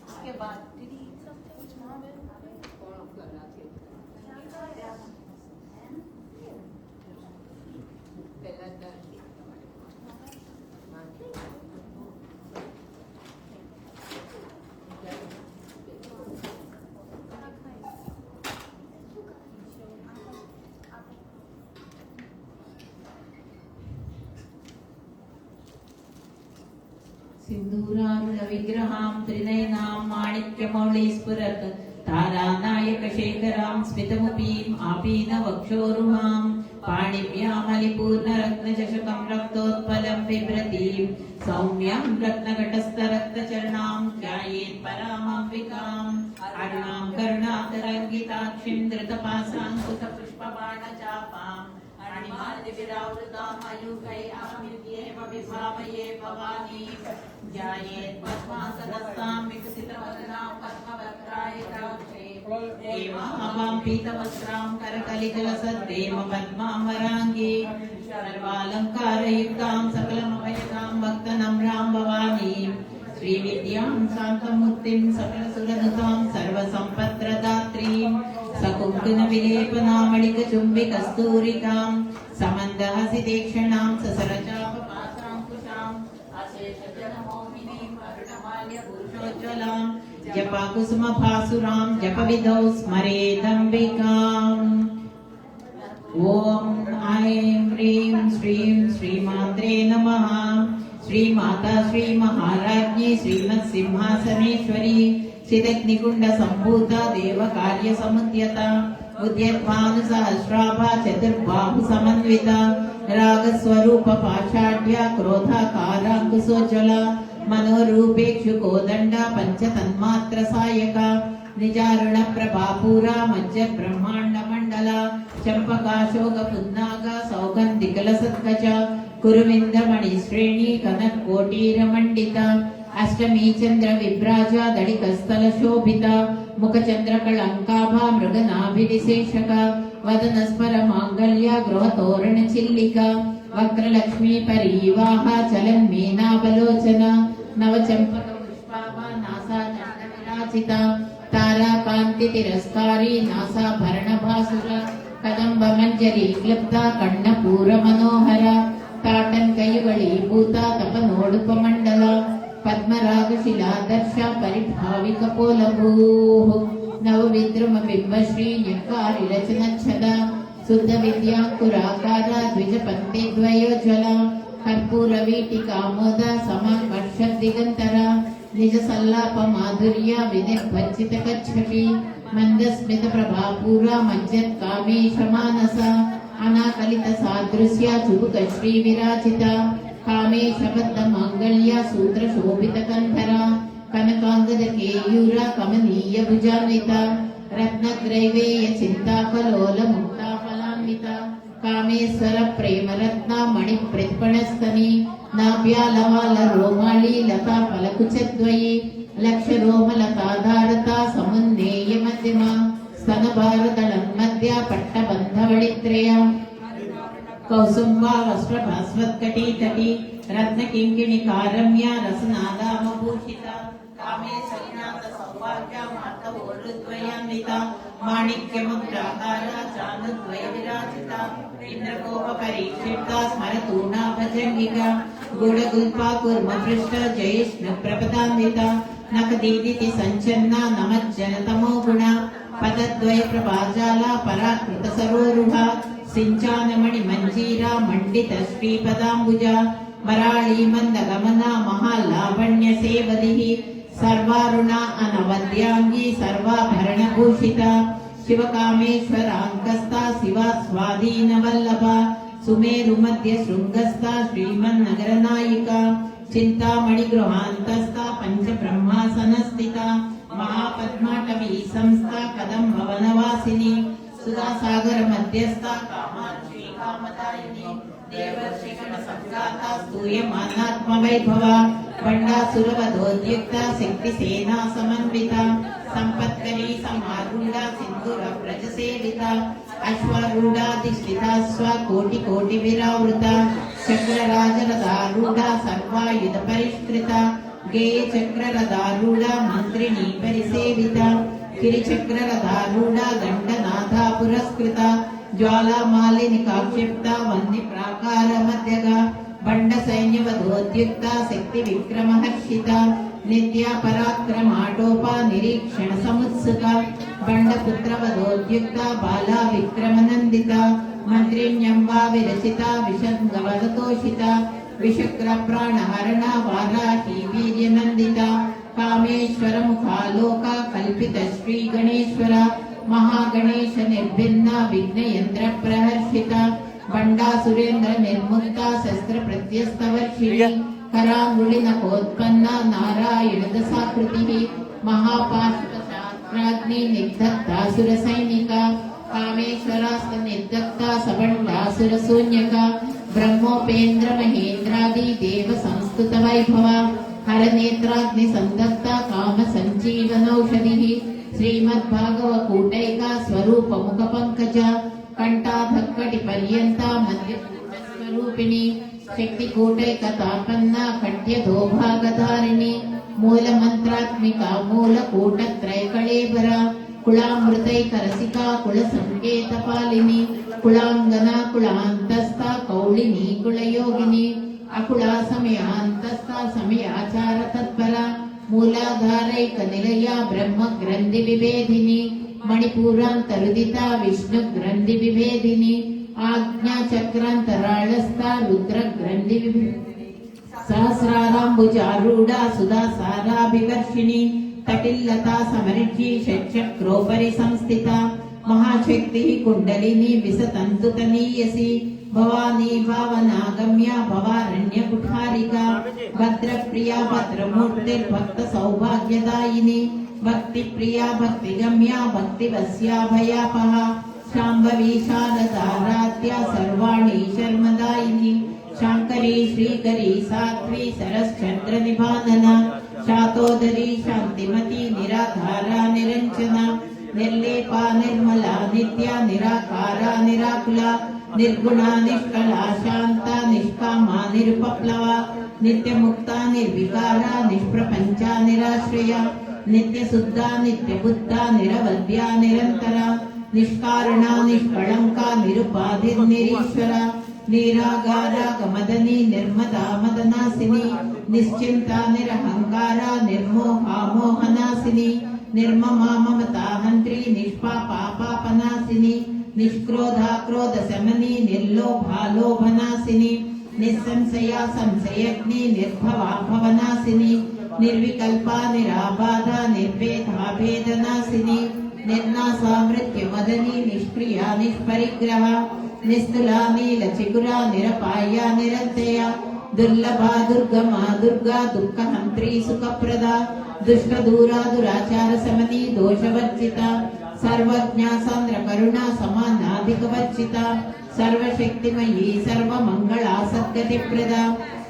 उसके बाद did he eat something which mom will कौन कर रहा थी पहला सिन्दूरारुणविग्रहां त्रिनयनां माणिक्यमौलिस्फुरत् तारानायकशेखरां स्मितमुपीम् आपीनवक्षोरुहां पाणिभ्यामलिपूर्णरत्नचषकं रक्तोत्पलं बिभ्रतीं सौम्यां रत्नघटस्थरक्तचरणां ध्यायेत् परामम्बिकाम् अरुणां करुणाकरङ्गिताक्षीं धृतपाशाङ्कुशपुष्पबाणचापाम् अणिमादिविरावृताम् अयूखैः अहमित्येव विभावये भवानी ध्यायेत् पद्मासनस्तां विकसितवदनां पद्मवक्त्रायिताक्षे हेमां पीतवस्त्रां करकलिकलसद्देव पद्माम्बराङ्गी सर्वालङ्कारयुक्तां सकलमभयदां भक्तनम्रां भवानीं श्रीविद्यां शान्तमूर्तिं सकलसुरनुतां सर्वसम्पत्प्रदात्रीं सकुङ्कुमविलेपनामणिकचुम्बिकस्तूरिकां समन्दहसिदेक्षणां ससरचापपाशाङ्कुशाम् अशेषजनमोहिनीं वरुणमाल्यभूषोज्ज्वलां जपकुसुमभासुरां जपविधौ स्मरेदम्बिकाम् ॐ ऐं ह्रीं श्रीं श्रीमात्रे नमः श्रीमाता श्रीमहाराज्ञी श्रीमत्सिंहासनेश्वरी सिद्धग्निकुण्डसम्भूता देवकार्यसमुद्यता उद्यद्भानुसहस्राभा चतुर्बाहुसमन्विता रागस्वरूपपाषाढ्या क्रोधाकाराङ्कुशोज्ज्वला मनोरूपेक्षुकोदण्डा पञ्चतन्मात्रसायका निजारुणप्रभापूरा मज्जब्रह्माण्डमण्डला चम्पकाशोकपुन्नागा सौगन्धिकलसत्कच कुरुविन्दमणिश्रेणी कनकोटीरमण्डिता अष्टमी चंद्र विभ्राजा दडिकस्थलशोभिता मुखचंद्रकलंकाभा मृगनाभिनिशेषका वदनस्पर मांगल्या गृहतोरणचिल्लिका वक्रलक्ष्मी परीवाहा चलन्मीनावलोचना नवचंपकपुष्पाभा नासा चण्डविराजिता ताराकान्ति तिरस्कारी नासा भरणभासुरा कदम्बमञ्जरी क्लुप्ता कर्णपूरमनोहरा ताटङ्कयुगळीभूता तपनोडुपमण्डला पद्मरागशिलादर्श परिभाविकपोलभूः नवविद्रुमबिम्बश्री न्यक्कारिरचनच्छदा शुद्धविद्याङ्कुराकारा द्विजपङ्क्तिद्वयोज्ज्वला कर्पूरवीटिकामोदा समाकर्षद्दिगन्तरा निजसल्लापमाधुर्या विनिर्भज्जितकच्छपि मन्दस्मितप्रभापूरा मज्जत्कामेशमानसा अनाकलितसादृश्या चुबुकश्रीविराजिता कामेशबद्धमाङ्गल्या सूत्रशोभितकन्धरा कनकाङ्गदकेयूरा कमनीयभुजान्विता रत्नग्रैवेयचिन्ताफलोलमुक्ताफलान्विता कामेश्वर प्रेमरत्ना मणिप्रत्पणस्तनी नाभ्यालवालरोमाळी लता फलकुचद्वयी लक्षरोमलताधारता समुन्नेयमध्यमा स्तनभारदलन्मध्या पट्टबन्धवळित्रया कौसुम्बा वस्त्रभास्वत्कटी तटी रत्नकिङ्किणिकारम्या रसनादामभूषिता कामेश्वरीनाथ सौभाग्या मातवोरुद्वयान्विता माणिक्यमुद्राकारा चानुद्वयविराजिता इन्द्रकोपपरीक्षिप्ता स्मरतूणाभजङ्गिका गुडगुल्पा कूर्मपृष्ठ जयिष्णुप्रपदान्विता नखदीदिति सञ्चन्ना नमज्जनतमो गुणा पदद्वयप्रभाजाला पराकृतसरोरुहा सिञ्चानमणिमञ्जीरा मण्डितश्रीपदाम्बुजा मराळी मन्दगमना महालावण्यसेवदिः सर्वारुणा अनवद्याङ्गी सर्वाभरणभूषिता शिवकामेश्वराङ्कस्ता शिवा स्वाधीनवल्लभा सुमेरुमध्यशृङ्गस्था श्रीमन्नगरनायिका चिन्तामणिगृहान्तस्था पञ्चब्रह्मासनस्थिता महापद्माटवी संस्था कदम्बवनवासिनी सुधासागर मध्यस्था कामाक्षी कामदायिनी देवर्षिगणसङ्गाता स्तूयमानात्मवैभवा बण्डासुरवधोद्युक्ता शक्तिसेना समन्विता सम्पत्करी समारूढा सिन्दूरव्रजसेविता अश्वारूढाधिष्ठिता स्वकोटिकोटिविरावृता चक्रराजरथारूढा सर्वायुधपरिष्कृता गेयचक्ररथारूढा मन्त्रिणी परिसेविता गिरिचक्ररथारूढा दण्डनाथा पुरस्कृता ज्वालामालिनिकाक्षिप्ता वह्निप्राकारमध्यगा बण्डसैन्यवधोद्युक्ता शक्तिविक्रमहर्षिता नित्या पराक्रमाटोपा निरीक्षणसमुत्सुका बण्डपुत्रवधोद्युक्ता बाला विक्रमनन्दिता मन्त्रिण्यम्बा विरचिता विषङ्गवदतोषिता विशक्रप्राणहरणा वाराही वीर्यनन्दिता कामेश्वरमुखालोका कल्पितश्रीगणेश्वरा महागणेश निर्भिन्ना विघ्नयन्त्रप्रहर्षिता बंडासुरेंद्र निर्मुक्ता शस्त्र प्रत्यस्तवर्षिणी करांगुलिनकोत्पन्ना नारायण दशाकृतिः महापाशुपशास्त्राग्नि निग्धत्तासुर सैनिका कामेश्वरास्त निर्दत्ता सबंडासुरशून्यका ब्रह्मोपेन्द्र महेन्द्रादि देव संस्तुत वैभवा हरनेत्राग्नि संदत्ता काम संजीवनौषधिः श्रीमद्भागवकूटैका स्वरूप मुख पंकजा कंठाधक्कटि पर्यंता मध्य स्वरूपिणी शक्तिकूटैकतापन्ना कट्यधोभागधारिणी मूलमन्त्रात्मिका मूलकूटत्रयकळेबरा कुलामृतैकरसिका कुलसंकेतपालिनी कुलांगना कुलांतस्था कौलिनी कुलयोगिनी अकुला समयांतस्था समयाचार तत्परा मूलाधारैक निलया ब्रह्म ग्रंथि विभेदिनी मणिपूरांतरुदिता विष्णु ग्रंथि विभेदिनी आज्ञा चक्रांतराळस्था रुद्र ग्रंथि सहस्रारांबुजारूढा सुधा साराभिवर्षिणी तटिल्लता समरिची षट्चक्रोपरि संस्थिता महाशक्तिः कुण्डलिनी विसतन्तुतनीयसी भवानी भावनागम्या भवारण्यकुठारिका भद्रप्रिया भद्रमूर्तिर्भक्त सौभाग्यदायिनी भक्तिप्रिया भक्तिगम्या भक्तिवस्याभयापहा शाम्भवी शारदाराध्या सर्वाणि शर्मदायिनी शाङ्करी श्रीकरी साध्वी सरश्चन्द्र निभानना शातोदरी शान्तिमती निराधारा निरञ्जना निर्लेपा निर्मला नित्या निराकारा निराकुला निर्गुणा निष्कला शांता निष्कामा निरुपप्लवा नित्यमुक्ता निर्विकारा निष्प्रपंचा निराश्रया नित्यशुद्धा नित्यबुद्धा निरवध्या निरंतरा निष्कारणा निष्कळंका निरुपाधिर्निरीश्वरा निरागारा गमदनी निर्मदा मदनासिनी निश्चिंता निरहंकारा निर्मोहा मोहनासिनी निर्ममा ममता हंत्री निष्पापा पापनासिनी निष्क्रोधा क्रोध समनी निर्लोभा लोभनासिनी निस्संशया संशयग्नि निर्भवा भवनासिनी निर्विकल्पा निराबाधा निर्भेदा भेदनासिनी निर्नासा मृत्युमदनी निष्क्रिया निष्परिग्रहा निस्तुला नीलचिगुरा निरपाया निरन्तया दुर्लभा दुर्गमा दुर्गा दुःखहन्त्री सुखप्रदा दुष्टदूरा दुराचार समनी दोषवर्जिता सर्वज्ञा सान्द्र करुणा समानाधिकवर्जिता सर्वशक्तिमयी सर्वमङ्गला सद्गतिप्रदा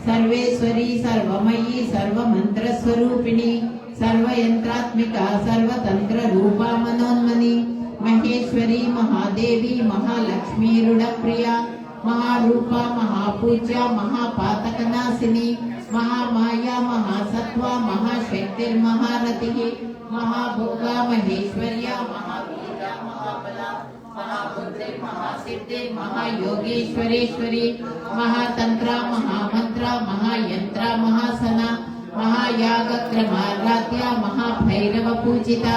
सर्वेश्वरी सर्वमयी सर्वमन्त्रस्वरूपिणी सर्वयन्त्रात्मिका सर्वतन्त्ररूपा मनोन्मनी महेश्वरी महादेवी महालक्ष्मी रुणप्रिया महारूपा महापूज्या महापातकनाशिनी महामाया महासत्वा महाशक्तिर्महारतिः महाभोगा महेश्वर्या महावीरा महाबला महाबुद्धिर् महासिद्धिर् महायोगेश्वरेश्वरी महातंत्रा महामंत्रा महायंत्रा महासना महायागक्रमाराध्या महाभैरव पूजिता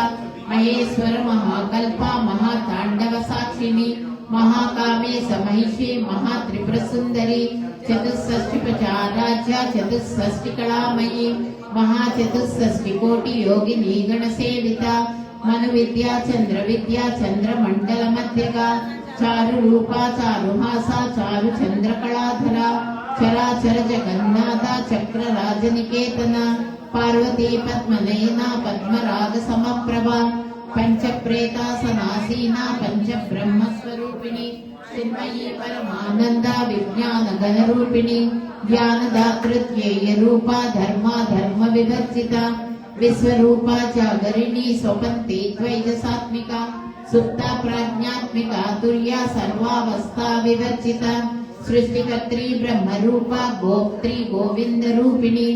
महेश्वर महाकल्पा महातांडव साक्षिणी महाकामे समहिषी महात्रिपुरसुंदरी चतुष्षष्टिपचाराध्या चतुष्षष्टिकलामयी महाचतुष्षष्टिकोटि योगिनी गणसेविता मनुविद्या चंद्रविद्या चंद्रमण्डलमध्यगा चारुरूपा चारुहासा चारुचन्द्रकलाधरा चराचर जगन्नाथा चक्रराजनिकेतना पार्वती पद्मनयना पद्मराग समप्रभा पंचप्रेतासनासीना पंचब्रह्मस्वरूपिणी चिन्मयी परमानंदा विज्ञान घनरूपिणी ज्ञानदातृत्येय रूपा धर्मा धर्म विभर्जिता विश्वरूपा जागरिणी स्वपन्ती द्वैतसात्मिका सुप्ता प्रज्ञात्मिका तुर्या सर्वावस्था विवर्जिता सृष्टिकर्त्री ब्रह्मरूपा गोप्त्री गोविंद रूपिणी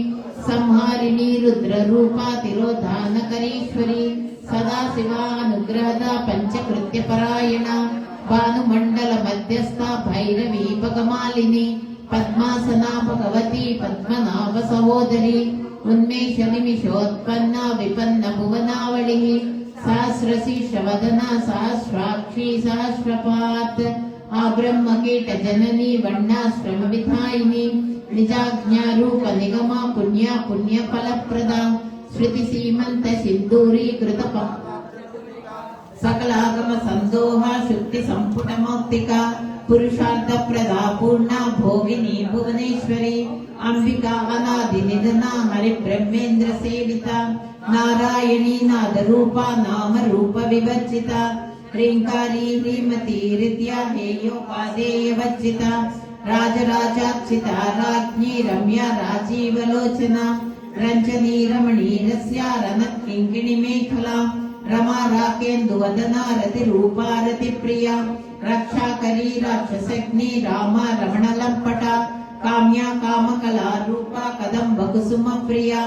संहारिणी रुद्र रूपा तिरोधानकरीश्वरी सदाशिवा अनुग्रहदा पंचकृत्य परायणा भानुमंडल मध्यस्था भैरवी भगमालिनी पद्मासना भगवती पद्मनाभ सहोदरी उन्मेष निमिषोत्पन्ना विपन्न भुवनावलिः सहस्रशीर्षवदना सहस्राक्षी सहस्रपात् आब्रह्म कीट जननी वर्णाश्रम विधायिनी निजाज्ञारूप निगमा पुण्या पुण्य फलप्रदा श्रुति सीमंत सिंदूरी कृत सकलागम संदोहा शुक्ति संपुट मौक्तिका पुरुषार्थ प्रदा पूर्णा भोगिनी भुवनेश्वरी अंबिका अनादि निधना हरि ब्रह्मेंद्र सेविता नारायणी नाद रूपा नाम रूप विवर्जिता ह्रींकारी ह्रीमती हृदया हेयोपादेय वज्जिता राजराजार्चिता राज्ञी रम्या राजीवलोचना रंजनी रमणी रस्या रनत् किंकिणी मेखला रमा राकेन्दु वदना रति रूपा रति प्रिया रक्षाकरी राक्षसग्नि रामा रमण लंपटा काम्या कामकला रूपा कदम्ब कुसुम प्रिया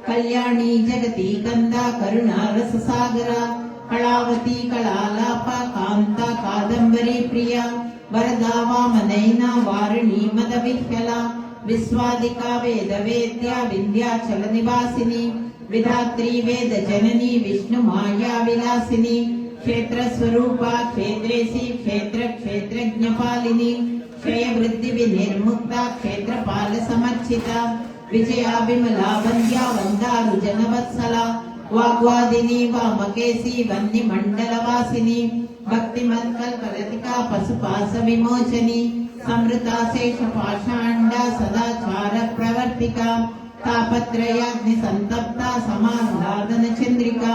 कल्याणी जगती कंदा करुणा रस सागरा कलावती कलालापा कांता कादंबरी प्रिया वरदा वामनैना वारिणी मद विह्वला विश्वादिका वेद वेद्या विंध्याचल निवासिनी विधात्री वेद जननी विष्णु माया विलासिनी क्षेत्र स्वरूपा क्षेत्रेसी क्षेत्र क्षेत्रज्ञ पालिनी क्षय वृद्धि विनिर्मुक्ता क्षेत्रपाल समर्चिता विजया विमला वंद्या वंदारु जनवत्सला वाग्वादिनी वामकेशी वन्नि मंडलवासिनी भक्तिमत्कल्पलतिका पशुपास विमोचनी समृता शेष पाषांडा सदाचार प्रवर्तिका तापत्रयाग्नि संतप्ता समाह्लादन चंद्रिका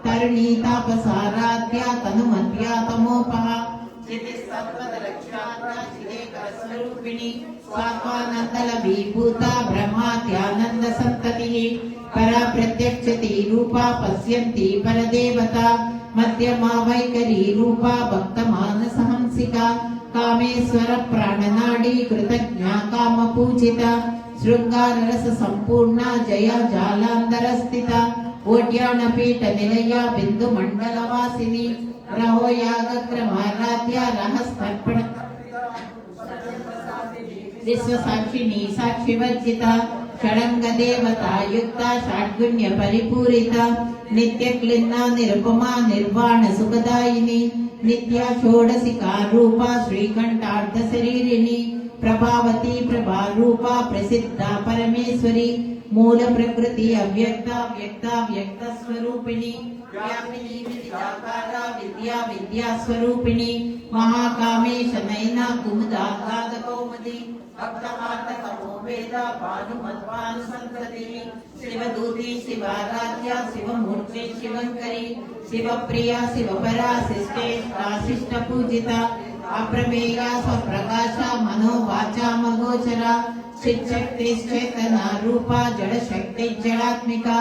तरुणी तापसाराध्या तनुमत्या तमोपहा स्वरूपिणी स्वात्मानंदल विभूता ब्रह्माद्यानंद संततिः परा प्रत्यक्षति रूपा पश्यन्ति परदेवता मध्यमा वैकरी रूपा भक्तमानसहंसिका कामेश्वर प्राणनाडी कृतज्ञा काम पूजिता शृंगार रस संपूर्णा जया जालांधर स्थिता ओड्यान पीठ निलया बिंदु मंडल वासिनी रहो याग क्रमाराध्या रहस्तर्पण विश्व साक्षिणी साक्षी वर्जिता षडंग देवता युक्ता षड्गुण्य परिपूरिता नित्य क्लिन्ना निरुपमा निर्वाण सुखदायिनी नित्या षोडशिका रूपा श्रीकंठार्थ शरीरिणी प्रभावती प्रभा रूपा प्रसिद्धा परमेश्वरी मूल प्रकृति अव्यक्ता व्यक्ता व्यक्त स्वरूपिणी व्यापिनी विद्याकारा विद्या विद्या स्वरूपिणी महाकामेश नयना कुमुदाघात कौमुदी भक्तमार्थ तमो वेदा भानुमद्भानु संतति शिवदूती शिवाराध्या शिवमूर्ति शिवंकरी शिवप्रिया शिवपरा शिष्टेष्टा शिष्ट पूजिता अप्रमेया स्वप्रकाशा मनोवाचा मगोचरा चिच्चक्तिश्चेतना रूपा जड़ शक्ति जड़ात्मिका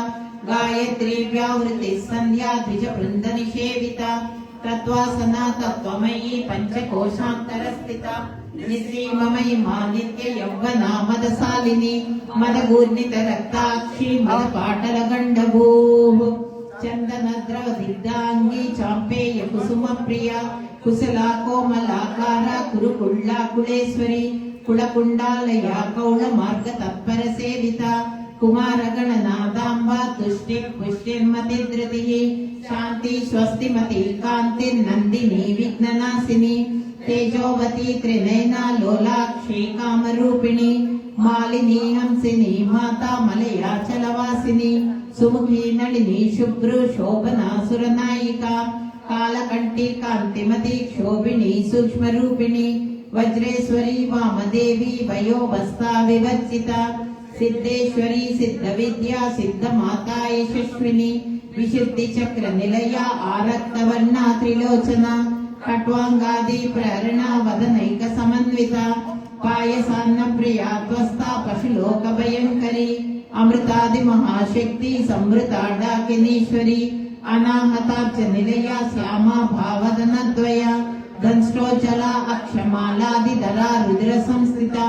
गायत्री व्यावृति संध्या द्विज वृंद निषेविता तत्वासना तत्वमयी पंचकोशांतर स्थिता निश्रीममयी मा नित्य यौवना मदशालिनी मदगूर्णित रक्ताक्षी मदपाटल गंडभूः चंदन द्रव दिग्धांगी चांपेय कुसुम प्रिया कुशला कोमलाकारा कुरुकुल्ला कुलेश्वरी कुलकुंडालया कौल मार्ग तत्पर सेविता कुमार गणनादांबा तुष्टि पुष्टिर्मति धृतिः शांति स्वस्तिमति कांति नंदिनी विघ्ननाशिनी तेजोवती त्रिनयना लोलाक्षी कामरूपिणी मालिनी हंसिनी माता मलयाचलवासिनी सुमुखी नलिनी शुभ्र शोभना सुरनायिका कालकंठी कांतिमती क्षोभिणी सूक्ष्म रूपिणी वज्रेश्वरी वामदेवी वयोवस्था विवर्जिता सिद्धेश्वरी सिद्ध विद्या सिद्ध माता यशस्विनी विशुद्धि चक्र निलया आरक्त वर्णा त्रिलोचना खट्वांगादि प्रेरणा वदनैक समन्विता पायसान्न प्रिया त्वस्ता पशुलोक भयंकरी अमृतादि महाशक्ति समृता डाकिनीश्वरी अनाहताब्ज निलया श्यामा भावदनद्वया धंष्टोज्जला अक्षमालादिधरा रुद्र संस्थिता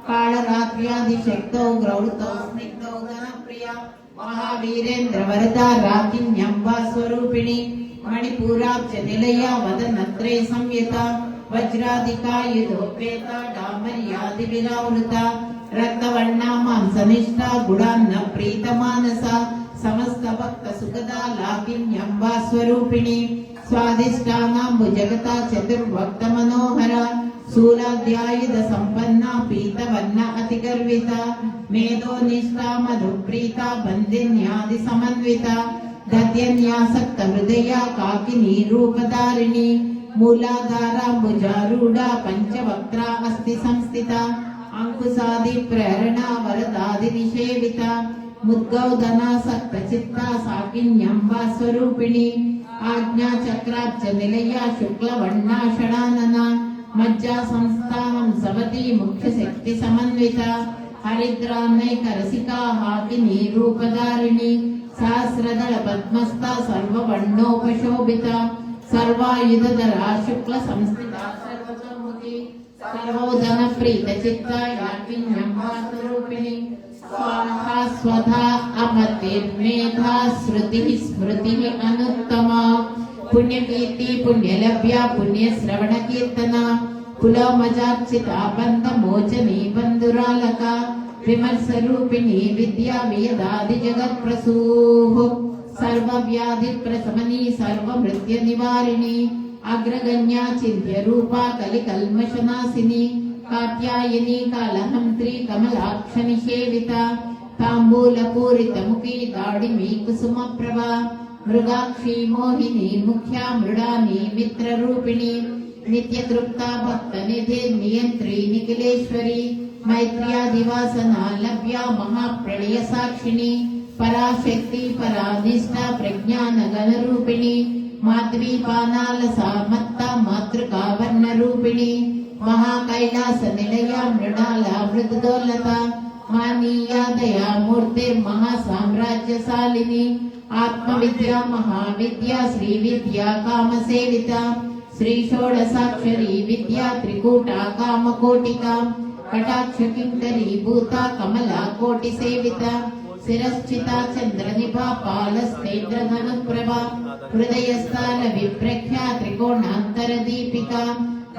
कालरात्र्यादिशक्तो ग्रौतो स्निग्धो धनप्रिया महावीरेन्द्र वरदा राकिन्यंबा स्वरूपिणी मणिपुराब्ज निलया वदनत्रे संयुता वज्राधिका युधोपेता डामर्यादि विरावृता रक्तवर्णा मांसनिष्ठा गुणान्न प्रीतमानसा समस्त भक्त सुखदा लाकिन्यंबा स्वरूपिणी स्वादिष्टानाम्बुजगता चतुर्भक्त मनोहरा शूलाध्यायुध संपन्ना पीतवर्णा अतिगर्विता मेधो निष्ठा मधुप्रीता बंदिन्यादि समन्विता गद्यन्यासक्त हृदया काकिनी रूपधारिणी मूलाधाराम्बुजारूढा पञ्चवक्त्रा अस्ति संस्थिता अंकुशादि प्रेरणा वरदादि निषेविता मुद्गौदना सक्तचित्ता साकिन्यम्बा स्वरूपिणी आज्ञा चक्राब्ज निलया शुक्लवर्णा षडानना मज्जा संस्थानं सवती मुख्य शक्ति समन्विता हरिद्रानैकरसिका हाकिनी रूपधारिणी सहस्रदल पद्मस्था सर्ववर्णोपशोभिता सर्वायुधधरा शुक्ल संस्थिता सर्वतोमुखी सर्वोदन प्रीत चित्ता याज्ञम्बा स्वरूपिणी स्वाहा स्वधा अमतिर्मेधा श्रुतिः स्मृतिः अनुत्तमा पुण्यकीर्ति पुण्यलभ्या पुण्यश्रवण कीर्तना कुलमजार्चिता बंध मोचनी बंधुरालका विमर्श रूपिणी विद्या वेदादि जगत प्रसूः सर्वव्याधि प्रशमनी सर्वमृत्य निवारिणी अग्रगण्या चिन्त्य रूपा कलिकल्मषनाशिनी कात्यायनी कालहंत्री कमलाक्ष निषेविता ताम्बूलपूरितमुखी दाडिमी कुसुमप्रभा मृगाक्षी मोहिनी मुख्या मृडानी मित्ररूपिणी नित्यतृप्ता भक्तनिधे नियंत्री निखिलेश्वरी मैत्र्यादिवासना लभ्या महाप्रलय साक्षिणी पराशक्ति परानिष्ठा प्रज्ञानगणरूपिणी माध्वीपानालसा मत्ता मातृका वर्णरूपिणी महाकैलास निलया मृणाला मृदुदोलता मानीया दया मूर्तिर्महासाम्राज्यशालिनी आत्मविद्या महाविद्या श्रीविद्या कामसेविता श्री षोडशाक्षरी विद्या त्रिकूटा कामकोटिका कटाक्ष किंकरी भूता कमला कोटि सेविता शिरश्चिता चंद्रनिभा पालस्तेन्द्रधनुप्रभा हृदयस्थान विप्रख्या त्रिकोणांतर दीपिका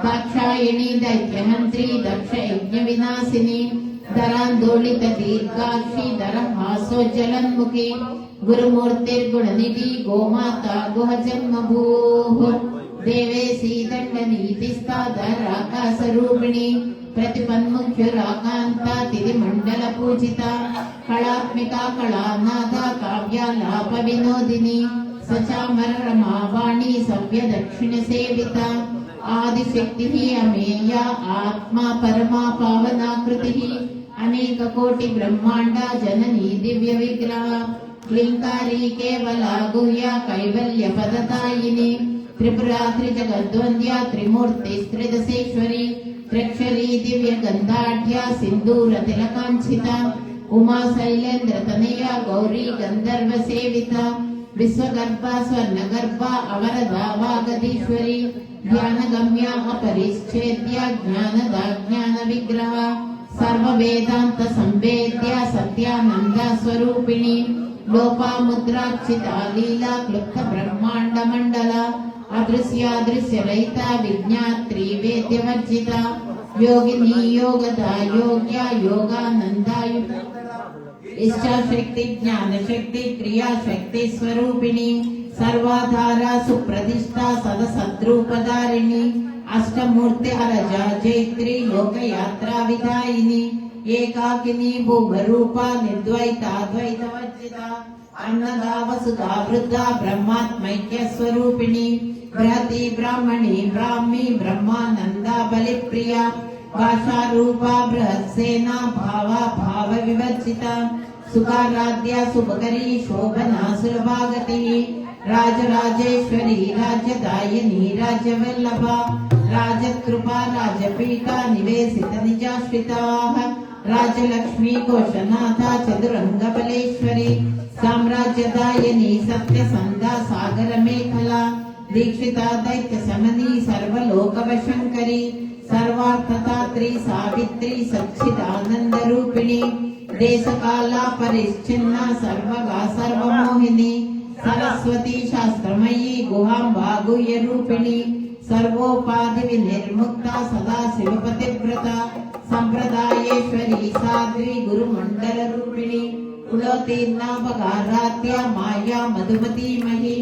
दाक्षायणी दैत्यमंत्री दक्ष यज्ञ विनाशिनी धरांदोलित दीर्घाक्षी दरहासोज्जलन्मुखी गुरुमूर्तिर्गुणनिधि गोमाता गुहजन्मभूः देवेशी दण्डनीतिस्था धराकाशरूपिणी प्रतिपन्मुख्युराकान्ता तिथिमण्डल पूजिता कलात्मिका कलानादा काव्यालाप विनोदिनी सचामर रमावाणी सव्य दक्षिण सेविता आदिशक्तिः अमेया आत्मा परमा पावनाकृतिः अनेक कोटि ब्रह्मांडा जननी दिव्य विग्रह क्लींकारी केवला गुह्या कैवल्य पददायिनी त्रिपुरा त्रिजगद्वन्द्या त्रिमूर्ति त्रिदशेश्वरी त्र्यक्षरी दिव्य गंधाढ्या सिंदूर तिलकांक्षिता उमा शैलेन्द्र तनया गौरी गंधर्व सेविता विश्वगर्भा स्वर्णगर्भा अवरदा वागधीश्वरी ध्यानगम्या अपरिच्छेद्या ज्ञानदा ज्ञान विग्रह सर्व वेदांत संवेद्या सत्यानंद स्वरूपिणी लोपामुद्राक्षिता लीला क्लुप्त ब्रह्मांड मंडला अदृश्यादृश्य रहिता विज्ञात्री वेद्यवर्जिता योगिनी योगदा योग्या योगानंदायु इच्छा शक्ति ज्ञान शक्ति क्रिया शक्ति स्वरूपिणी सर्वाधारा सुप्रतिष्ठा सदसद्रूपधारिणी अष्टमूर्ति अरजा जैत्री लोकयात्रा विधायिनी एकाकिनी भूमरूपा निर्द्वैता द्वैतवर्जिता अन्नदा वसुधा वृद्धा ब्रह्मात्मैक्य स्वरूपिणी बृहती ब्राह्मणी ब्राह्मी ब्रह्मानंदा बलिप्रिया भाषा रूपा बृहत्सेना भावा भाव विवर्जिता सुखाराध्या शुभकरी शोभना सुलभागति राजराजेश्वरी राज्यदायिनी राज्यवल्लभा राजकृपा राजपीठा निवेशित निजाश्रिताः राजलक्ष्मी घोषनाथा चतुरंगबलेश्वरी साम्राज्यदायिनी सत्यसंधा सागर मेखला दीक्षिता दैत्य समनी सर्वलोकवशंकरी सर्वार्थदात्री सावित्री सच्चिदानंद रूपिणी देशकाला परिच्छिन्ना सर्वगा सर्वमोहिनी सरस्वती शास्त्रमयी गुहांबा गुह्य रूपिणी सर्वोपाधि विनिर्मुक्ता सदा शिवपतिव्रता संप्रदायेश्वरी साध्वी गुरुमंडल रूपिणी कुलोतीर्णा भगाराध्या माया मधुमती मही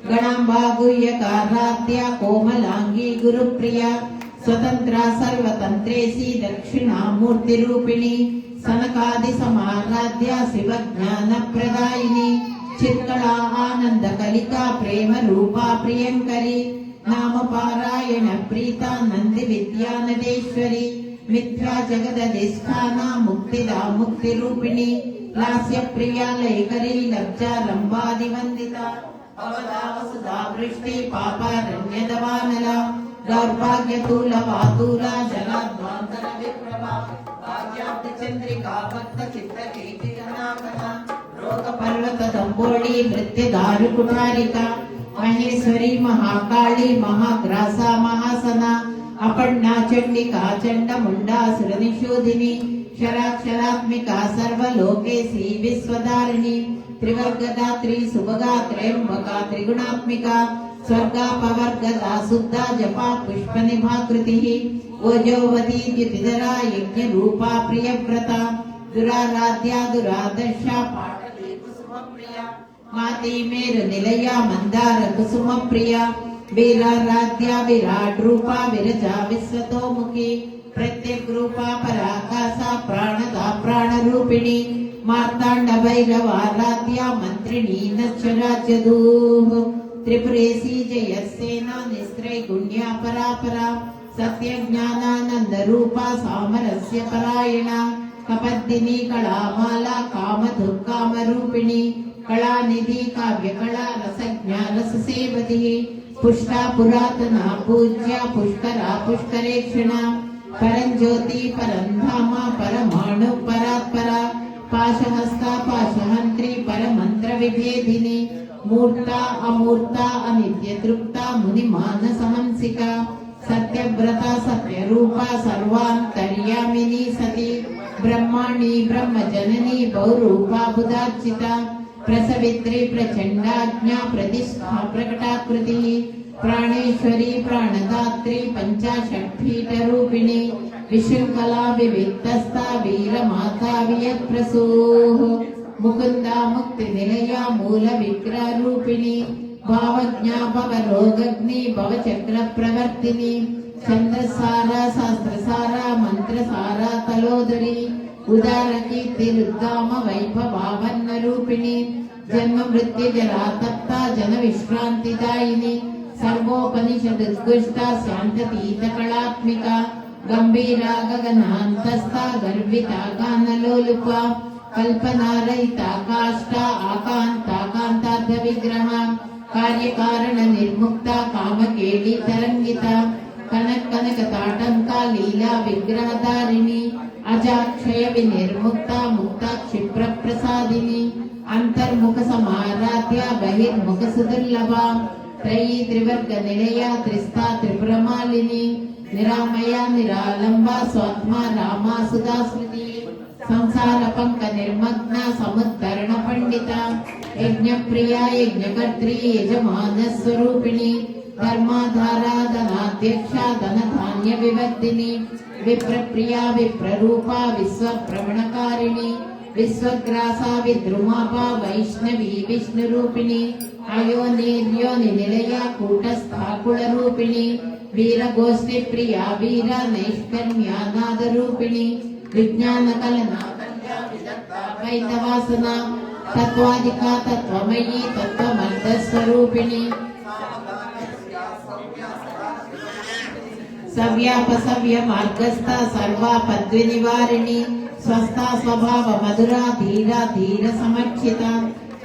गणांबा गुह्यकाराध्या कोमलांगी गुरुप्रिया स्वतंत्रा सर्वतंत्रेसी दक्षिणामूर्ति रूपिणी सनकादि समाराध्या शिव ज्ञान प्रदायिनी चित्कला आनंद कलिका प्रेम रूपा प्रियंकरी नाम पारायण प्रीता नंदि विद्या नदेश्वरी मिथ्या जगदधिष्ठाना मुक्तिदा मुक्ति रूपिणी लास्य प्रिया लयकरी लब्जा रंबादिवंदिता अवदा वसुधा वृष्टि पापारण्यदवानला दौर्भाग्यतूल पातूला जलाद्वांतर विप्रभा भाग्याब्धि चंद्रिका भक्त चित्त कीर्ति जनाकना रोग पर्वत दंबोड़ी नृत्य दारु कुठारिका महेश्वरी महाकाली महाग्रासा महासना अपन्ना चंडिका चंड मुंडा सुरनिशोधिनी क्षराक्षरात्मिका सर्वलोकेशी विश्वधारिणी त्रिवर्गदा त्रिसुभगा त्रयंबका त्रिगुणात्मिका स्वर्गापवर्गदा शुद्धा जपा पुष्पनिभाकृतिः ओजोवती द्युतिधरा यज्ञ रूपा प्रियव्रता दुराराध्या दुरादर्शा पाटली कुसुमप्रिया माती मेरु निलया मंदार कुसुमप्रिया वीराराध्या विराट रूपा विरजा विश्वतोमुखी प्रत्येक रूपा पराकाशा प्राणदा प्राणरूपिणी मार्तांड भैरवाराध्या मंत्रिणी नश्चराज्यदूः त्रिपुरेशी जयसेना निस्त्रैगुण्या परापरा सत्य ज्ञानानंद रूपा सामरस्य परायणा कपद्दिनी कलामाला कामधुक् कामरूपिणी कलानिधि काव्य कला रसज्ञा रससेवती पुष्टा पुरातना पूज्या पुष्करा पुष्करेक्षणा परंज्योति परंधामा परमाणु परात्परा पाशहस्ता पाशहंत्री परमंत्र विभेदिनी मूर्ता अमूर्ता अनित्य तृप्ता मुनिमानसहंसिका सत्यव्रता सत्यरूपा सर्वान्तर्यामिनी सती ब्रह्माणी ब्रह्मजननी बहुरूपा बुधार्चिता प्रसवित्री प्रचंडाज्ञा प्रतिष्ठा प्रकटाकृतिः प्राणेश्वरी प्राणदात्री पंचाशट्पीठरूपिणी विशृंखला विविक्तस्था वीरमाता वियत्प्रसूः मुकुंदा मुक्तिनिलया मूल विग्रहरूपिणी भावज्ञा भवरोगग्नि भवचक्र प्रवर्तिनी छंदसारा शास्त्रसारा मंत्रसारा तलोदरी उदारकीर्तिरुद्गाम वैभवावन्न रूपिणी जन्म मृत्यु जरा तप्ता जन विश्रांतिदायिनी सर्वोपनिषदुत्कृष्टा शांततीत कलात्मिका गंभीरा गगनान्तस्था गर्विता गानलोलुपा कल्पना रहिता काष्ठा आकांता कांतार्थ विग्रह कार्यकारण निर्मुक्ता कामकेली तरंगिता कनक कनक ताटंका लीला विग्रहधारिणी अजाक्षय विनिर्मुक्ता मुक्ता क्षिप्र प्रसादिनी अंतर्मुख समाराध्या बहिर्मुख सुदुर्लभा त्रयी त्रिवर्ग निलया त्रिस्ता त्रिपुरमालिनी निरामया निरालंबा स्वात्मा रामा सुधा स्मृति संसार पंक निर्मग्ना समुद्धरण पंडिता यज्ञ प्रिया यज्ञकर्त्री यजमान स्वरूपिणी धर्माधारा धनाध्यक्षा धन धान्य विवर्धिनी विप्र प्रिया विप्ररूपा विश्व भ्रमणकारिणी विश्वग्रासा विद्रुमापा वैष्णवी विष्णु रूपिणी अयोनिर्योनि निलया कूटस्था कुलरूपिणी वीरगोष्ठी प्रिया वीर नैष्कर्म्या नाद रूपिणी विज्ञान कलना वैतवासना तत्वादिका तत्वमयी तत्वमर्थ स्वरूपिणी सव्यापसव्य मार्गस्थ सर्वापद्वि निवारिणी स्वस्था स्वभाव मधुरा धीरा धीर समर्चिता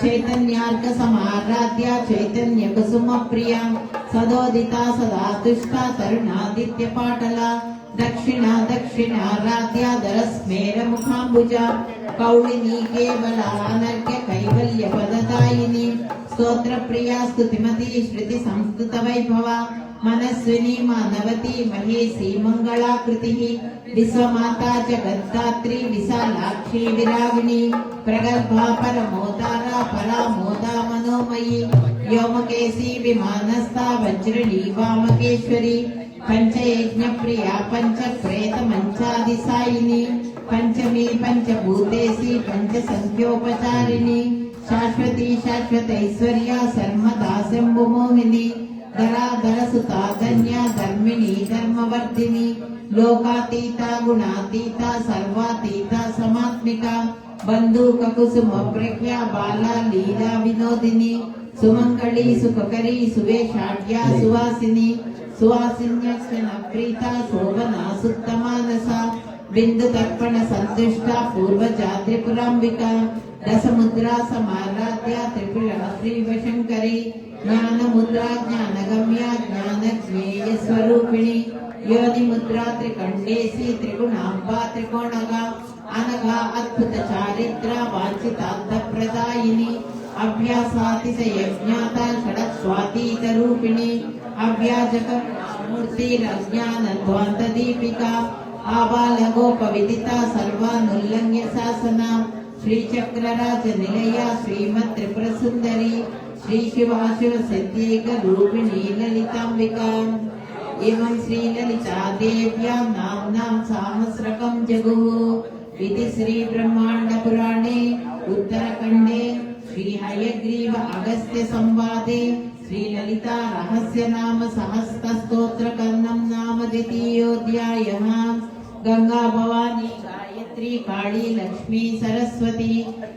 चैतन्यार्क समाराध्या चैतन्य कुसुम प्रिया सदोदिता सदा तुष्टा तरुणादित्य पाटला दक्षिणा दक्षिणाराध्या दरस्मेर मुखाम्बुजा कौलिनी केवला अनर्घ्य कैवल्य पददायिनी स्तोत्र प्रिया स्तुतिमती श्रुति संस्कृत वैभवा मनस्विनी मानवती महेशी मंगलाकृतिः विश्वमाता जगद्धात्री विशालाक्षी विरागिणी प्रगल्भा परमोदारा परामोदा मनोमयी व्योमकेशी विमानस्था वज्रणी वामकेश्वरी पंचयज्ञ प्रिया पंच प्रेत मंचादिसायिनी पंचमी पंचभूतेशी पंच संख्योपचारिणी शाश्वती शाश्वतैश्वर्या सर्वदा शंभुमोहिनी धराधर सुता धन्या धर्मिणी धर्मवर्धिनी लोकातीता गुणातीता सर्वातीता समात्मिका बंदूक कुसुम प्रज्ञा बाला लीला विनोदिनी सुमंगली सुखकरी सुवेशाढ्या सुवासिनी सुवासिन्यस्मिन् प्रीता शोभना सुत्तमानसा बिंदु तर्पण संतुष्टा पूर्वजा त्रिपुरांबिका दशमुद्रा समाराध्या त्रिपुरा श्रीवशंकरी ज्ञान मुद्रा ज्ञानगम्या ज्ञानज्ञेय स्वरूपिणी योनि मुद्रा त्रिकंडेसी त्रिगुणांबा त्रिकोणगा अनघा अद्भुत चारित्रा वांछितार्थ प्रदायिनी अभ्यासातिशयज्ञाता षडस्वातीत रूपिणी अव्याजक मूर्तिरज्ञान ध्वांत दीपिका आबालगोपविदिता सर्वानुल्लंघ्य शासना श्रीचक्रराज निलया श्रीमत् त्रिपुर सुंदरी श्री शिवाशिव सिद्धिक रूपिणी ललितांबिका एवं श्री ललिता देव्या नाम्नां सहस्रकं जगुः इति श्री ब्रह्मांड पुराणे उत्तरखंडे श्री हयग्रीव अगस्त्य संवादे श्री ललिता रहस्य नाम सहस्त्र स्तोत्र कर्णम नाम द्वितीयोऽध्यायः। गंगा भवानी गायत्री काली लक्ष्मी सरस्वती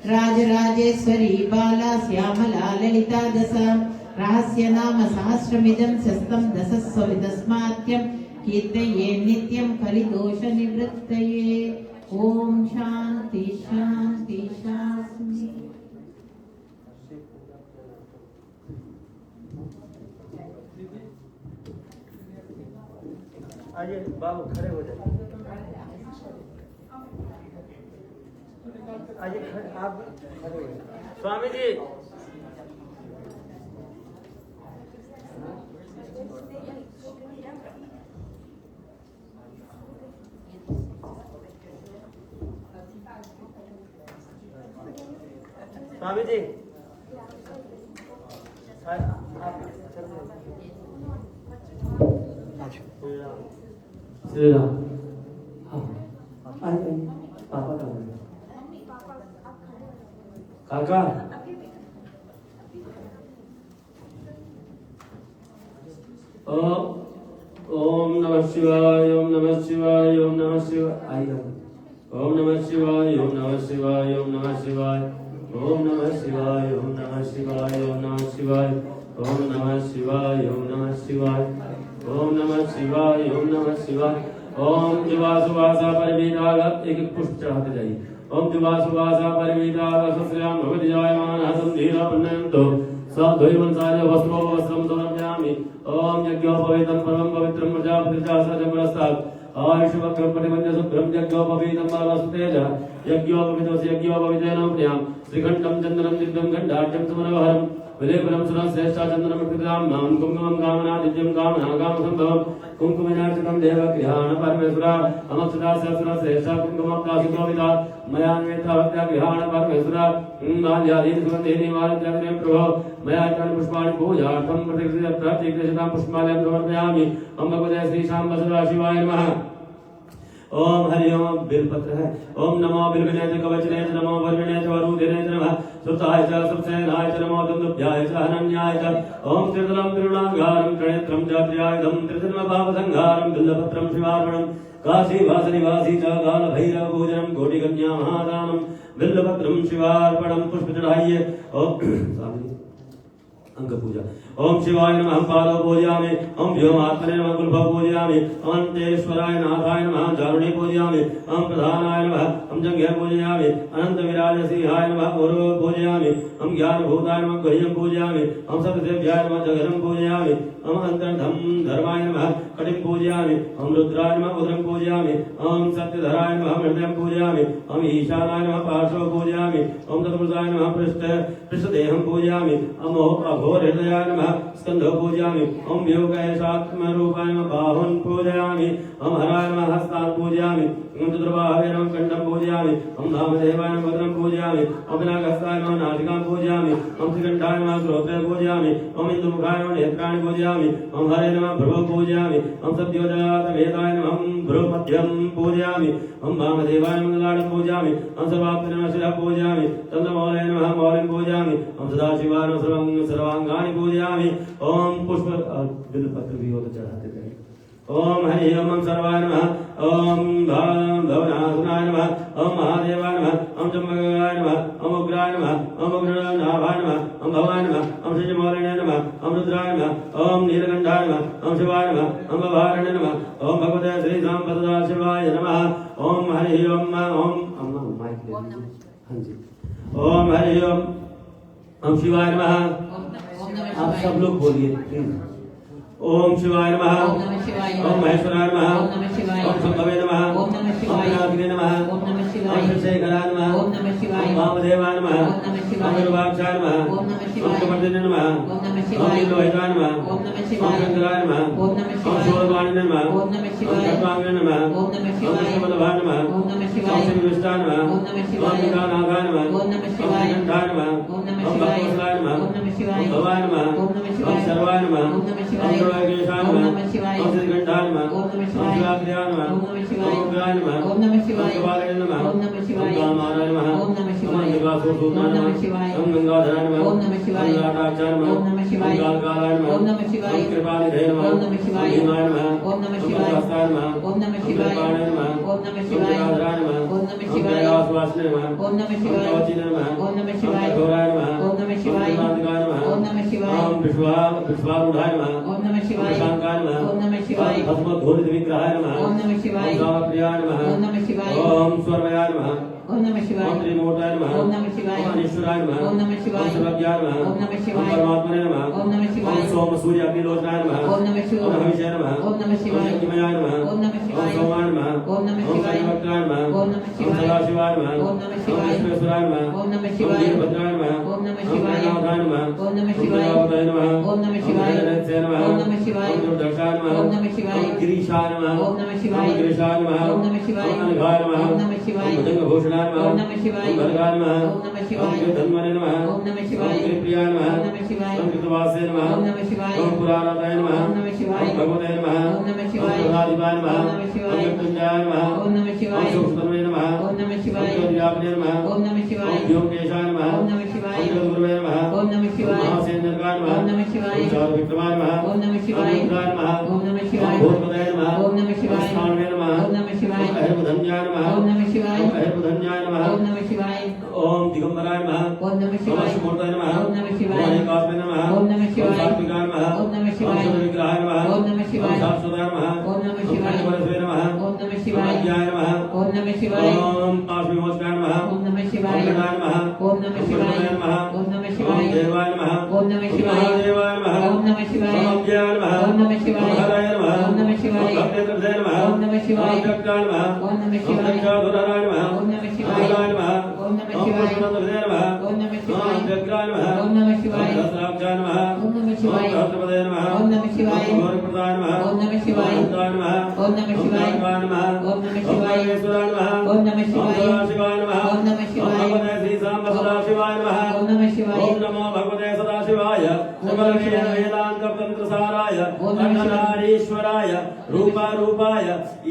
राजराजेश्वरी बाला श्यामला ललिता दश रहस्य नाम सहस्रमिदं शस्तं दशस्वविदस्मात्यं कीर्तये नित्यं कलिदोष निवृत्तये। ओम शांति शांति शांति। आइए बाबू खड़े हो जाइए। आइए आप खड़े हो जाइए। स्वामी जी स्वामी जी श्री राम। हाँ आइए पापा का काका ओम नमः शिवाय ओम नमः शिवाय ओम नमः शिवाय आइए ओम नमः शिवाय ओम नमः शिवाय ओम नमः शिवाय ओम नमः शिवाय ओम नमः शिवाय ओम नमः शिवाय ओम नमः शिवाय ओम नमः शिवाय ओम नमः शिवाय ओम नमः शिवाय ओम दिवासुवासा परिवेदाग एक पुष्प चढ़ाते जाइए। ओम दिवासुवासा परिवेदाग सस्याम भवति जायमानः संधीरा पन्नयन्तो सद्वैवंसाय वस्त्रो वस्त्रं समर्पयामि। ओम यज्ञोपवीतं परमं पवित्रं प्रजापतिर्जासजमनस्तात् आयुष्मग्रं पटिमन्य शुभ्रं यज्ञोपवीतं परमसुतेज यज्ञोपवीतस्य यज्ञोपवीतेन प्रियां श्रीकण्ठं चन्दनं दिव्यं घण्टाढ्यं सुमनोहरं विलेपनं सुरं श्रेष्ठा चन्दनं पितृदां नाम कुङ्कुमं कामना दिव्यं कामना कामसम्भवं कुङ्कुमेनार्चितं देवगृहाण परमेश्वरा अमक्षदास्य सुरं श्रेष्ठा कुङ्कुमप्रासितोविता मया निवेदिता गृहाण परमेश्वरा माल्यादीन सुगन्धेन वारत्याग्ने प्रभो मया तानि पुष्पाणि पूजार्थं प्रतिगृह्यतां पुष्पालयं समर्पयामि। ओम भगवते श्री शाम सदा शिवाय नमः। ओम हरि ओम बिलपत्र है। ओम नमो बिलविनेत्र कवचनेत्र नमो वर्विनेत्र वरुधिनेत्र नमः सुताय च सुप्सेनाय च नमो दुन्दुभ्याय च अनन्याय च ओम त्रितलं त्रिगुणागारं त्रिनेत्रं च त्रियायुधं त्रिजन्मपापसंहारं बिल्लपत्रं शिवार्पणं काशी वासनिवासी च कालभैरव पूजनं कोटिकन्या महादानं बिल्लपत्रं शिवार्पणं पुष्प चढ़ाइए। ओम अंग पूजा। ओम शिवाय नमः हम पादौ पूजयामि। ओम व्योमात्मने नमः गुल्फौ पूजयामि। अनंतेश्वराय नाथाय नमः चारुणी पूजयामि। ओम प्रधानाय नमः हम जंघे पूजयामि। अनंत विराज सिंहाय नमः गौरव पूजयामि। ओम ज्ञानभूताय नमः गुह्यं पूजयामि। ओम सत्यदेव्याय नमः जगरं पूजयामि। ओम अंतर्धम धर्माय नमः कटिं पूजयामि। ओम रुद्राय नमः उदरं पूजयामि। ओम सत्यधराय नमः हृदयं पूजयामि। ओम ईशानाय नमः पार्श्वं पूजयामि। ओम तत्पुरुषाय नमः पृष्ठदेहं पूजयामि। ओम अघोर हृदयाय नमः स्कंधो पूजयामि। ओम योगेशात्मरूपाय नमः बाहुन् पूजयामि। ओम हराय नमः हस्तान् पूजयामि। ओम चतुर्बाहवे नमः कंठं पूजयामि। ओम नामदेवाय नमः वदनं पूजयामि। ओम विनायकस्ताय नमः नासिकां पूजयामि। ओम श्रीकण्ठाय नमः श्रोत्रे पूजयामि। ओम इन्दुमुखाय नमः नेत्राणि पूजयामि। ओम हरे नमः भ्रुवं पूजयामि। ओम सद्योजातवेदाय नमः भ्रुमध्यं पूजयामि। ओम वामदेवाय नमः ललाटं पूजयामि। ओम सर्वात्मने नमः शिरः पूजयामि। चन्द्रमौले नमः मौलिं पूजयामि। ओम सदाशिवाय नमः सर्वांगानि पूजयामि। ओम पुष्प बिल्वपत्र भी हो तो चढ़ाते जाइए। ओम हरि ओम सर्वाय नमः ओम भवनासुनाय नमः ओम महादेवाय नमः ओम जम्बगाय नमः ओम उग्राय नमः ओम उग्रनाभाय नमः ओम भवाय नमः ओम श्रीमौलिने नमः ओम रुद्राय नमः ओम नीलकंठाय नमः ओम शिवाय नमः ओम भवारणे नमः ओम भगवते श्री साम्प्रदाय शिवाय नमः ओम हरि ओम हाँ जी ओम हरि ओम शिवाय नमः आप सब लोग बोलिए ओम शिवाय नमः ओम नमः शिवाय ओम महेश्वराय नमः ओम नमः शिवाय ओम शंभवे नमः ओम नमः शिवाय ओम गणाधिपते नमः ओम नमः शिवाय ओम शिवशेखराय नमः ओम नमः शिवाय ओम वामदेवाय नमः ओम नमः शिवाय ओम विरूपाक्षाय नमः ओम नमः ओम शिवाय कमर्दिने नमः ओम नमः ओम शिवाय नीलोहिताय नमः ओम नमः ओम शिवाय शंकराय नमः ओम नमः ओम शिवाय शूलपाणिने नमः ओम नमः ओम शिवाय खट्वांगिने नमः ओम नमः ओम शिवाय कृष्णवल्लभाय नमः ओम नमः ओम शिवाय श्रीविष्टाय नमः ओम नमः शिवाय ओम गणानाथाय नमः ओम नमः ओम शिवाय श्रीकंठाय नमः ओम नमः ओम शिवाय भक्तवत्सलाय नमः ओम नमः शिवाय ओम भवाय नमः ओम नमः शिवाय ओम सर्वाय नमः ओम नमः शिवाय ओम सर्वयोगेशाय ओम नमः नमः शिवाय ओम श्रीकंठाय नमः ओम नमः ओम शिवाय शिवाग्र्याय नमः ओम नमः शिवाय ओम उग्राय नमः ओम नमः शिवाय ओम कपालिने नमः ओम नमः शिवाय ओम कामाराय नमः ओम नमः शिवाय ओम दिवासुसूताय ओम नमः नमः शिवाय ओम गंगाधराय नमः ओम नमः शिवाय ओम लाटाक्षाय नमः ओम नमः शिवाय ओम कालकालाय नमः ओम नमः शिवाय ओम कृपानिधे नमः ओम नमः शिवाय ओम भीमाय नमः ओम नमः ओम शिवाय सहस्राय नमः ओम नमः शिवाय कृपाणाय नमः ओम नमः शिवाय ओम जगदाधराय नमः ओम नमः ओम शिवाय कैलासवासिने नमः ओम नमः शिवाय ओम कवचिने नमः ओम नमः शिवाय ओम कठोराय नमः ओम नमः शिवाय ओम कर्णाधिकाय नमः ओम नमः शिवाय ओम विश्वारूढ़ाय नमः ओम नमः शिवाय ओम शांकाय नमः ओम नमः शिवाय ओम भस्मधूलित विग्रहाय नमः ओम नमः शिवाय ओम कामप्रियाय नमः ओम नमः शिवाय ओम स्वर्वयाय नमः ओम नमः शिवाय ओम त्रिमूर्ताय नमः ओम नमः शिवाय ओम अनीश्वराय नमः ओम नमः शिवाय ओम सर्वज्ञाय नमः ओम नमः शिवाय ओम परमात्मने नमः ओम नमः शिवाय ओम सोम सूर्य अग्निलोचनाय नमः ओम नमः शिवाय ओम हविषाय नमः ओम नमः शिवाय ओम शक्तिमयाय नमः ओम नमः शिवाय ओम सोमाय नमः ओम नमः ओम शिवाय सर्वज्ञाय नमः ओम नमः ओम शिवाय सदाशिवाय नमः ओम नमः ओम शिवाय विश्वेश्वराय नमः ओम नमः ओम शिवाय वीरभद्राय नमः ओम नमः ओम शिवाय गणाधाय नमः ओम नमः ओम शिवाय प्रजापतये नमः ओम नमः शिवाय ओम गणेशाय नमः ओम नमः शिवाय ओम दुर्दशाय नमः ओम नमः शिवाय ओम गिरीशाय नमः ओम नमः शिवाय ओम गिरीशाय नमः ओम नमः शिवाय ओम अनघाय नमः ओम नमः शिवाय ओम भुजंगभूषणाय नमः ओम नमः शिवाय ओम भर्गाय नमः ओम नमः शिवाय ओम धन्वने नमः ओम नमः शिवाय ओम प्रियाय नमः ओम नमः शिवाय ओम कृतवासे नमः ओम नमः शिवाय ओम पुराणाय नमः ओम नमः शिवाय ओम भगवते नमः ओम नमः शिवाय ओम प्रदादिपाय नमः ओम नमः शिवाय ओम मृत्युंजयाय नमः ओम नमः शिवाय ओम सूक्ष्मतमे नमः ओम नमः शिवाय ओम ज्योतिव्यापिने नमः ओम नमः शिवाय ओम व्योमकेशाय नमः ओम नमः शिवाय ओम जगद्गुरुवे नमः ओम नमः शिवाय ओम महासेनर्गाय नमः ओम नमः शिवाय ओम चारुविक्रमाय नमः ओम नमः शिवाय ओम रुद्राय नमः ओम नमः शिवाय ओम भूतपतये नमः ओम नमः शिवाय ओम स्वामिने नमः ओम नमः शिवाय ओम अहिर्बुधन्याय नमः ओम नमः शिवाय ओम अहिर्बुधन्याय नमः ओम नमः शिवाय ओम दिगंबराय नमः ओम नमः ओम शिवाय अश्वमूर्तये नमः ओम नमः शिवाय ओम अनेकात्मने नमः ओम नमः शिवाय ओम सात्विकाय नमः ओम नमः शिवाय ओम शुद्धविग्रहाय नमः ओम नमः शिवाय ओम शाश्वताय नमः ओम नमः ओम शिवाय कलिवरसे नमः ओम नमः शिवाय ओम अज्ञाय नमः ओम नमः शिवाय ओम पाशविमोचकाय नमः ओम नमः शिवाय ओम गणाय नमः ओम नमः शिवाय ओम ओम नमः शिवाय ओम देवाय नमः ओम नमः शिवाय महादेवाय नमः ओम नमः शिवाय ओम अव्ययाय नमः ओम नमः शिवाय ओम हराय नमः ओम नमः शिवाय ओम भक्तेन्द्रसे नमः ओम नमः शिवाय ओम जगदाय नमः ओम नमः ओम शिवाय जगदाधुराय नमः ओम नमः शिवाय हराय नमः ओम नमः ओम शिवाय कृष्णनंदसे नमः ओम नमः शिवाय ओम जगदाय नमः ओम नमः शिवाय ओम सहस्राक्षाय नमः ओम नमः शिवाय ओम सहस्रपदये नमः ओम नमः शिवाय ओम घोरप्रदाय नमः ओम नमः शिवाय ओम हंताय नमः ओम नमः शिवाय ओम नमः ओम नमः शिवाय परमेश्वराय नमः ओम नमः शिवाय ओम सदाशिवाय नमः ओम नमः शिवाय ओम भगवते श्री सांब सदाशिवाय नमः ओम नमः शिवाय ओम नमो भगवते सदाशिवाय सकलवेद वेदांत तंत्र साराय ओम नमः शिवाय अखंडारीश्वराय रूपारूपाय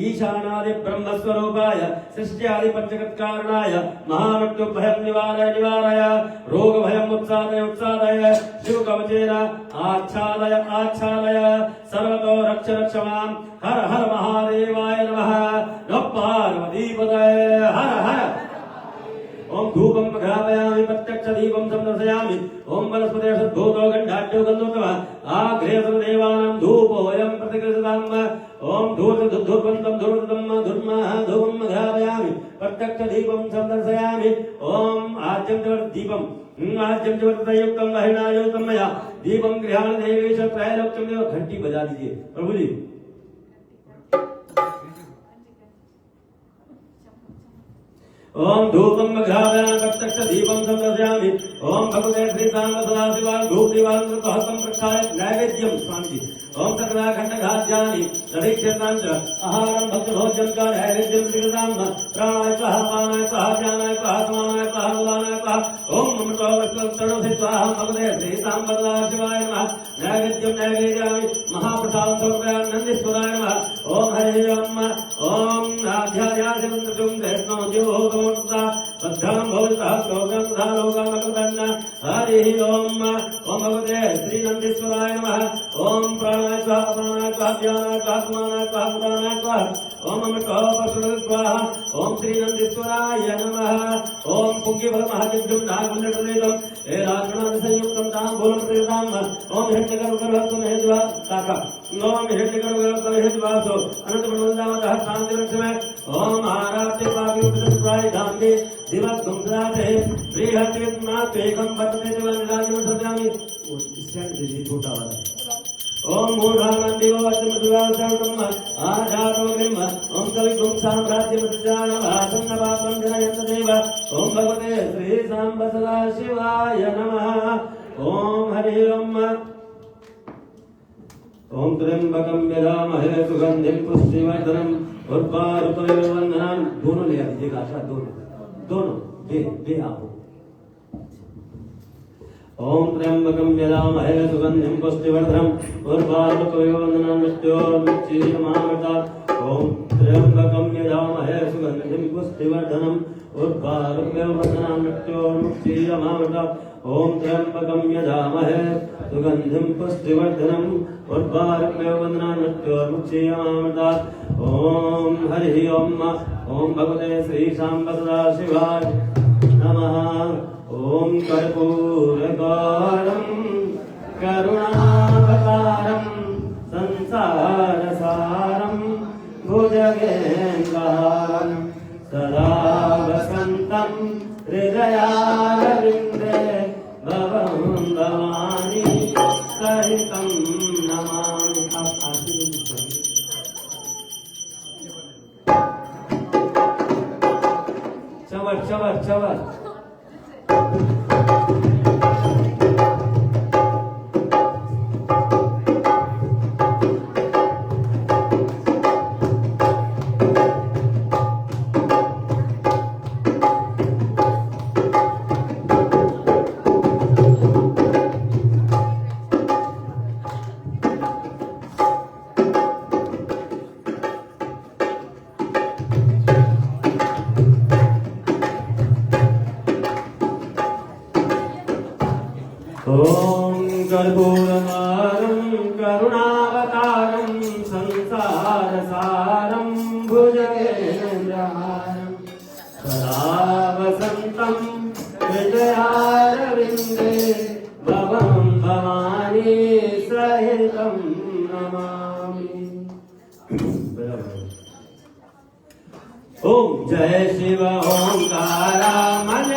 ईशानादि ब्रह्म स्वरूपाय सृष्ट्यादि पंचकत्कारणाय महामृत्यु भयं निवारय निवारय रोग भयं उत्सादय उत्सादय शिव कवचेन आच्छादय आच्छादय सर्वतो रक्ष रक्ष मां हर हर महादेवाय नमः नमः पार्वतीपतये हर हर ओम धूपं घ्रापयामि प्रत्यक्ष दीपं समर्पयामि ओम वनस्पते सद्भूतो गन्धाढ्यो गन्धोत्तमः आग्रे सर्वदेवानां धूपोऽयं प्रतिगृह्यताम् ओम धूर्वन्तं धूर्मः धूपं घ्रापयामि प्रत्यक्ष दीपं समर्पयामि ओम आज्यं च दीपं आज्यं च वर्तयुक्तं महिनायुक्तं मया दीपं गृहाण देवेश त्रैलोक्यं देव घंटी बजा दीजिए प्रभु जी ओम धूपं घ्रापयामि प्रत्यक्ष दीपं समर्पयामि ओम भगवते श्री सांब सदाशिवाय धूप दीपावलिं हस्तं प्रक्षाल्य नैवेद्यं स्वामी ओम सकलाखंड घात्यानि दधिक्षेत्रां च आहारं भक्तभोज्यं च नैवेद्यं स्वीकृतां प्राणाय स्वाहा पानाय स्वाहा ज्ञानाय स्वाहा समानाय स्वाहा उदानाय स्वाहा ओम अमृतो वस्त्रं स्वाहा भगवते श्री सांब सदाशिवाय नमः नैवेद्यं नैवेद्यामि महाप्रसादं समर्पयामि नन्दीश्वराय नमः ओम हरि ओम आध्यात्मिकं कृतं कृष्णो जीवो सद्धाम भवतः लोकं तथा लोकमकृतन्न हरिः ओम ओम भगवते श्रीनन्दीश्वराय नमः ओम प्राणाय स्वाहा प्राणाय स्वाहा व्यानाय स्वाहा समानाय स्वाहा उदानाय स्वाहा ओम अमृतो पशुः स्वाहा ओम श्रीनन्दीश्वराय नमः ओम पुंगिफलमहादिव्यं नागुण्डलेदं एलाक्षणानि संयुक्तं ताम्बूलं प्रीताम् ओम हिरण्यगर्भगर्भस्व महेश्वर ताका ओम हिरण्यगर्भगर्भस्व महेश्वरसो अनन्तमण्डलदामतः शान्तिरक्षमे ओम आराध्य पाविप्रसन्नाय धाम्ने दिवक्तं सदाते बृहत्त्वनात्वेकं वर्तते दिवनिराजं सदामि स्टैंड दीजिए छोटा वाला ओम मूढ़ानंदिवो वचमदुरासंगम आधारो ब्रह्म ओम कविगुं साम्राज्यमतिजानवासन्नवापं जनयन्त देव ओम भगवते श्री सांब सदा शिवाय नमः ओम हरि ओम ओम त्र्यंबकं यजामहे सुगंधिं पुष्टिवर्धनम् उर्वारुकमिव वन्दनान् दोनों ले आइएगा अच्छा दोनों दे आओ ओम त्र्यंबकं यजामहे सुगंधिं पुष्टिवर्धनम् उर्वारुकमिव वन्दनान् मृत्योर्मुक्षीयमामृतात् ओम त्र्यंबकं यजामहे सुगंधिं पुष्टिवर्धनम् उर्वारुकमिव वन्दनान् मृत्योर्मुक्षीयमामृतात् ओम त्र्यंबकं यजामहे सुगंधिं पुष्टिवर्धनम् उर्वारुकमिव वन्दनान् मृत्योर्मुक्षीयमामृतात् ओम हरि ओम ओम भगवते श्री सांब सदाशिवाय नमः ओम कर्पूरगौरं करुणावतारं संसारसारं भुजगेन्द्रहारं सदा वसन्तं हृदयारविन्दे भवं भवानी सहितं नमामि। चवर चवर चवर ओम कर्पूरहारं करुणावतारं संसारसारं भुजगेन्द्रहारं सदा वसन्तं हृदयारविन्दे भवं भवानी सहितं नमामि। ओम जय शिव ओंकारा मन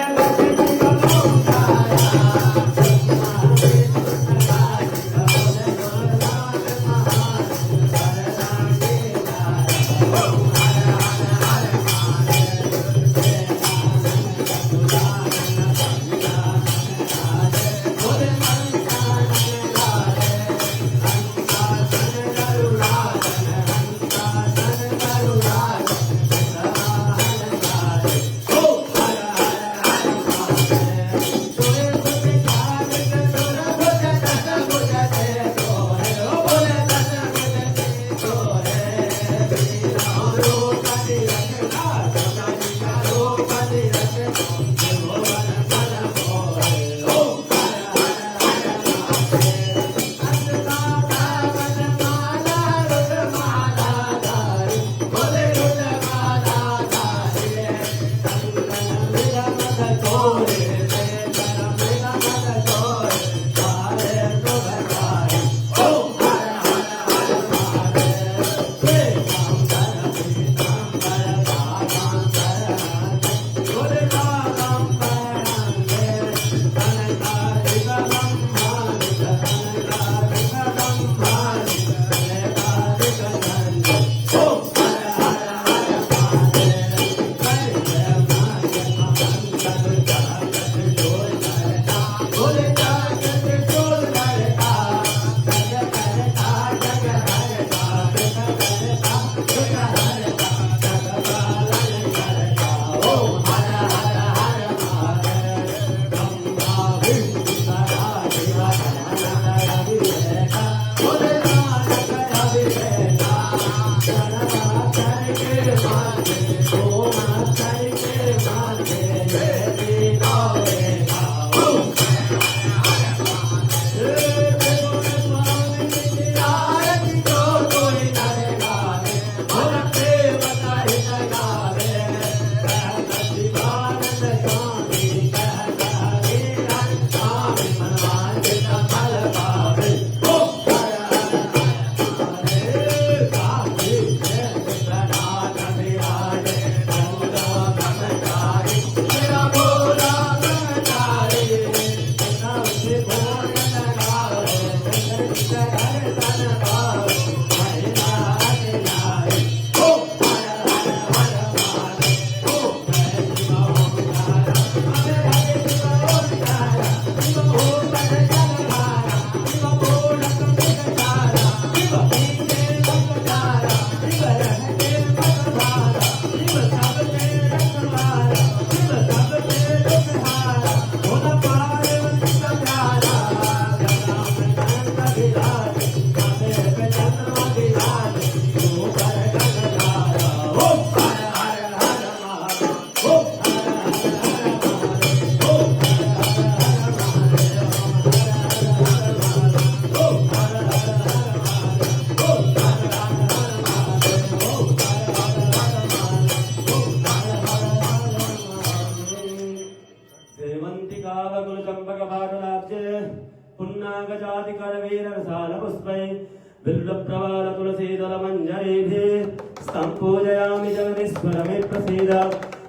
मंजरेभिः स्तं पूजयामि जगदीश्वर मे प्रसीद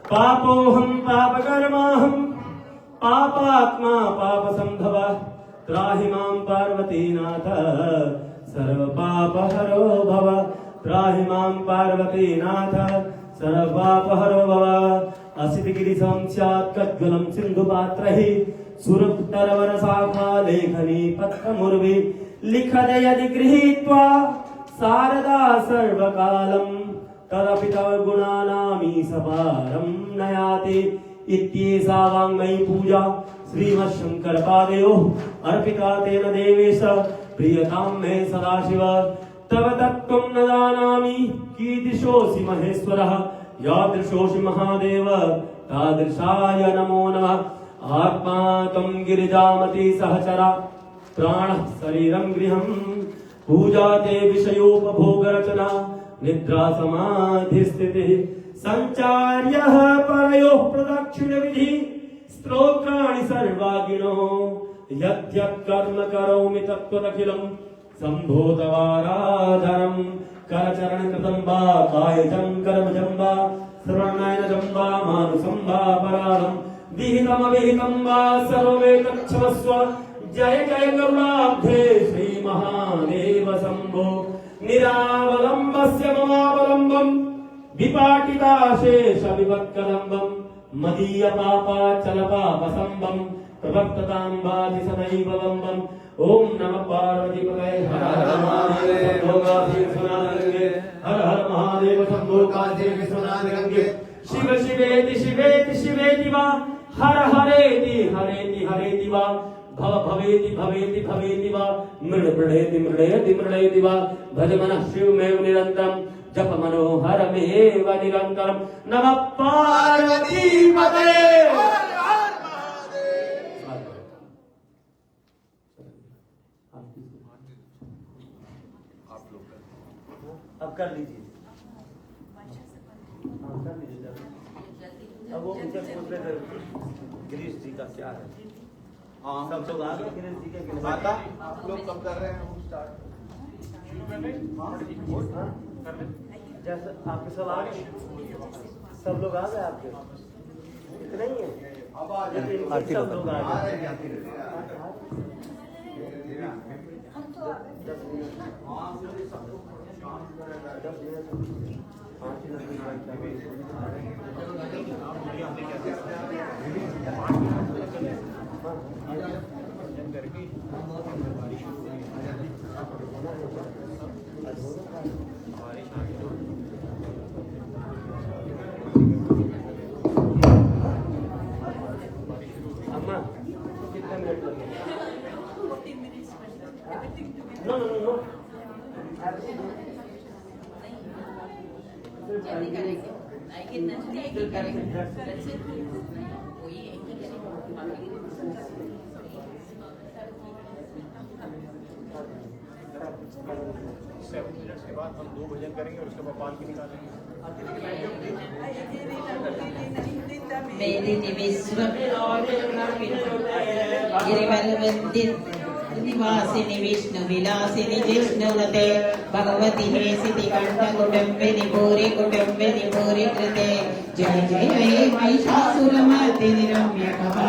पापोऽहं पापकर्माहं पापात्मा पापसंभवः त्राहि मां पार्वतीनाथ सर्वपापहरो भव त्राहि मां पार्वतीनाथ सर्वपापहरो भव असितगिरिसं स्यात् कद्गलं सिन्धुपात्रैः सुरतरवरशाखा लेखनी पत्रमुर्वि लिखत यदि गृहीत्वा शारदा सर्वकालं तदपि तव गुणानामीशपारं नयाति इत्येषा वाङ्मयी पूजा श्रीमच्छङ्करपादयोः अर्पिता तेन देवेश प्रियतां मे सदाशिव तव तत्त्वं न जानामि कीदृशोऽसि महेश्वरः यादृशोऽसि महादेव तादृशाय नमो नमः आत्मा त्वं गिरिजामती सहचरा प्राणः शरीरं गृहं पूजा ते विषयोपभोगरचना निद्रा समाधिस्थितिः संचार्यः परयोः प्रदक्षिणविधिः स्तोत्राणि सर्वागिनो यद्यत् कर्म करोमि तत्त्वदखिलं सम्भूतवाराधरं करचरणकृतं वा कायजं कर्मजं वा श्रवणनयनजं वा मानुषं वा पराणं विहितमविहितं वा सर्वमेतच्छमस्व जय जय गरुडाब्धे श्रीमहादेव शम्भो निरावलम्बस्य ममावलम्बम् विपाटिताशेष विपत्कलम्बम् मदीयपापाचलपापसम्बम् प्रभक्ततां बाधि सदैव लम्बम् ॐ नमः पार्वतीपतये हर हर महादेव शम्भो काशी विश्वनाथ हर हर महादेव शम्भो काशी विश्वनाथ गंगे शिव शिवेति शिवेति शिवेति वा हर हरेति हरेति हरेति वा भव भवेति भवेति भवेति वा मृड मृडेति मृडेति मृडेति वा भज मनः शिवमेव निरन्तरं जप मनोहरमेव निरन्तरं नमः पार्वतीपतये अब कर लीजिए कर लीजिए अब वो मुझे पूछ रहे थे गिरीश जी का क्या है सब लोग आ गए गिरीश जी के माता आप लोग कब कर रहे हैं हम स्टार्ट जैसे आपके सब आ गए सब लोग आ गए आपके इतने ही है अब आ जाए सब लोग आ गए अम्मा कितने मिनट लगे नो नो नो जल्दी करेंगे आएंगे नचने एक ही करेंगे वही एक ही करेंगे के बाद हम 2 भजन करेंगे और उसके बाद पालकी निकालेंगे मेरी विश्व गिरिवरवन्दित निवासिनि विष्णु विलासिनि जिष्णुलते भगवति हे सिद्धिकण्ठ कुटुम्बिनि भूरि कृते जय जय हे महिषासुरमर्दिनि रम्य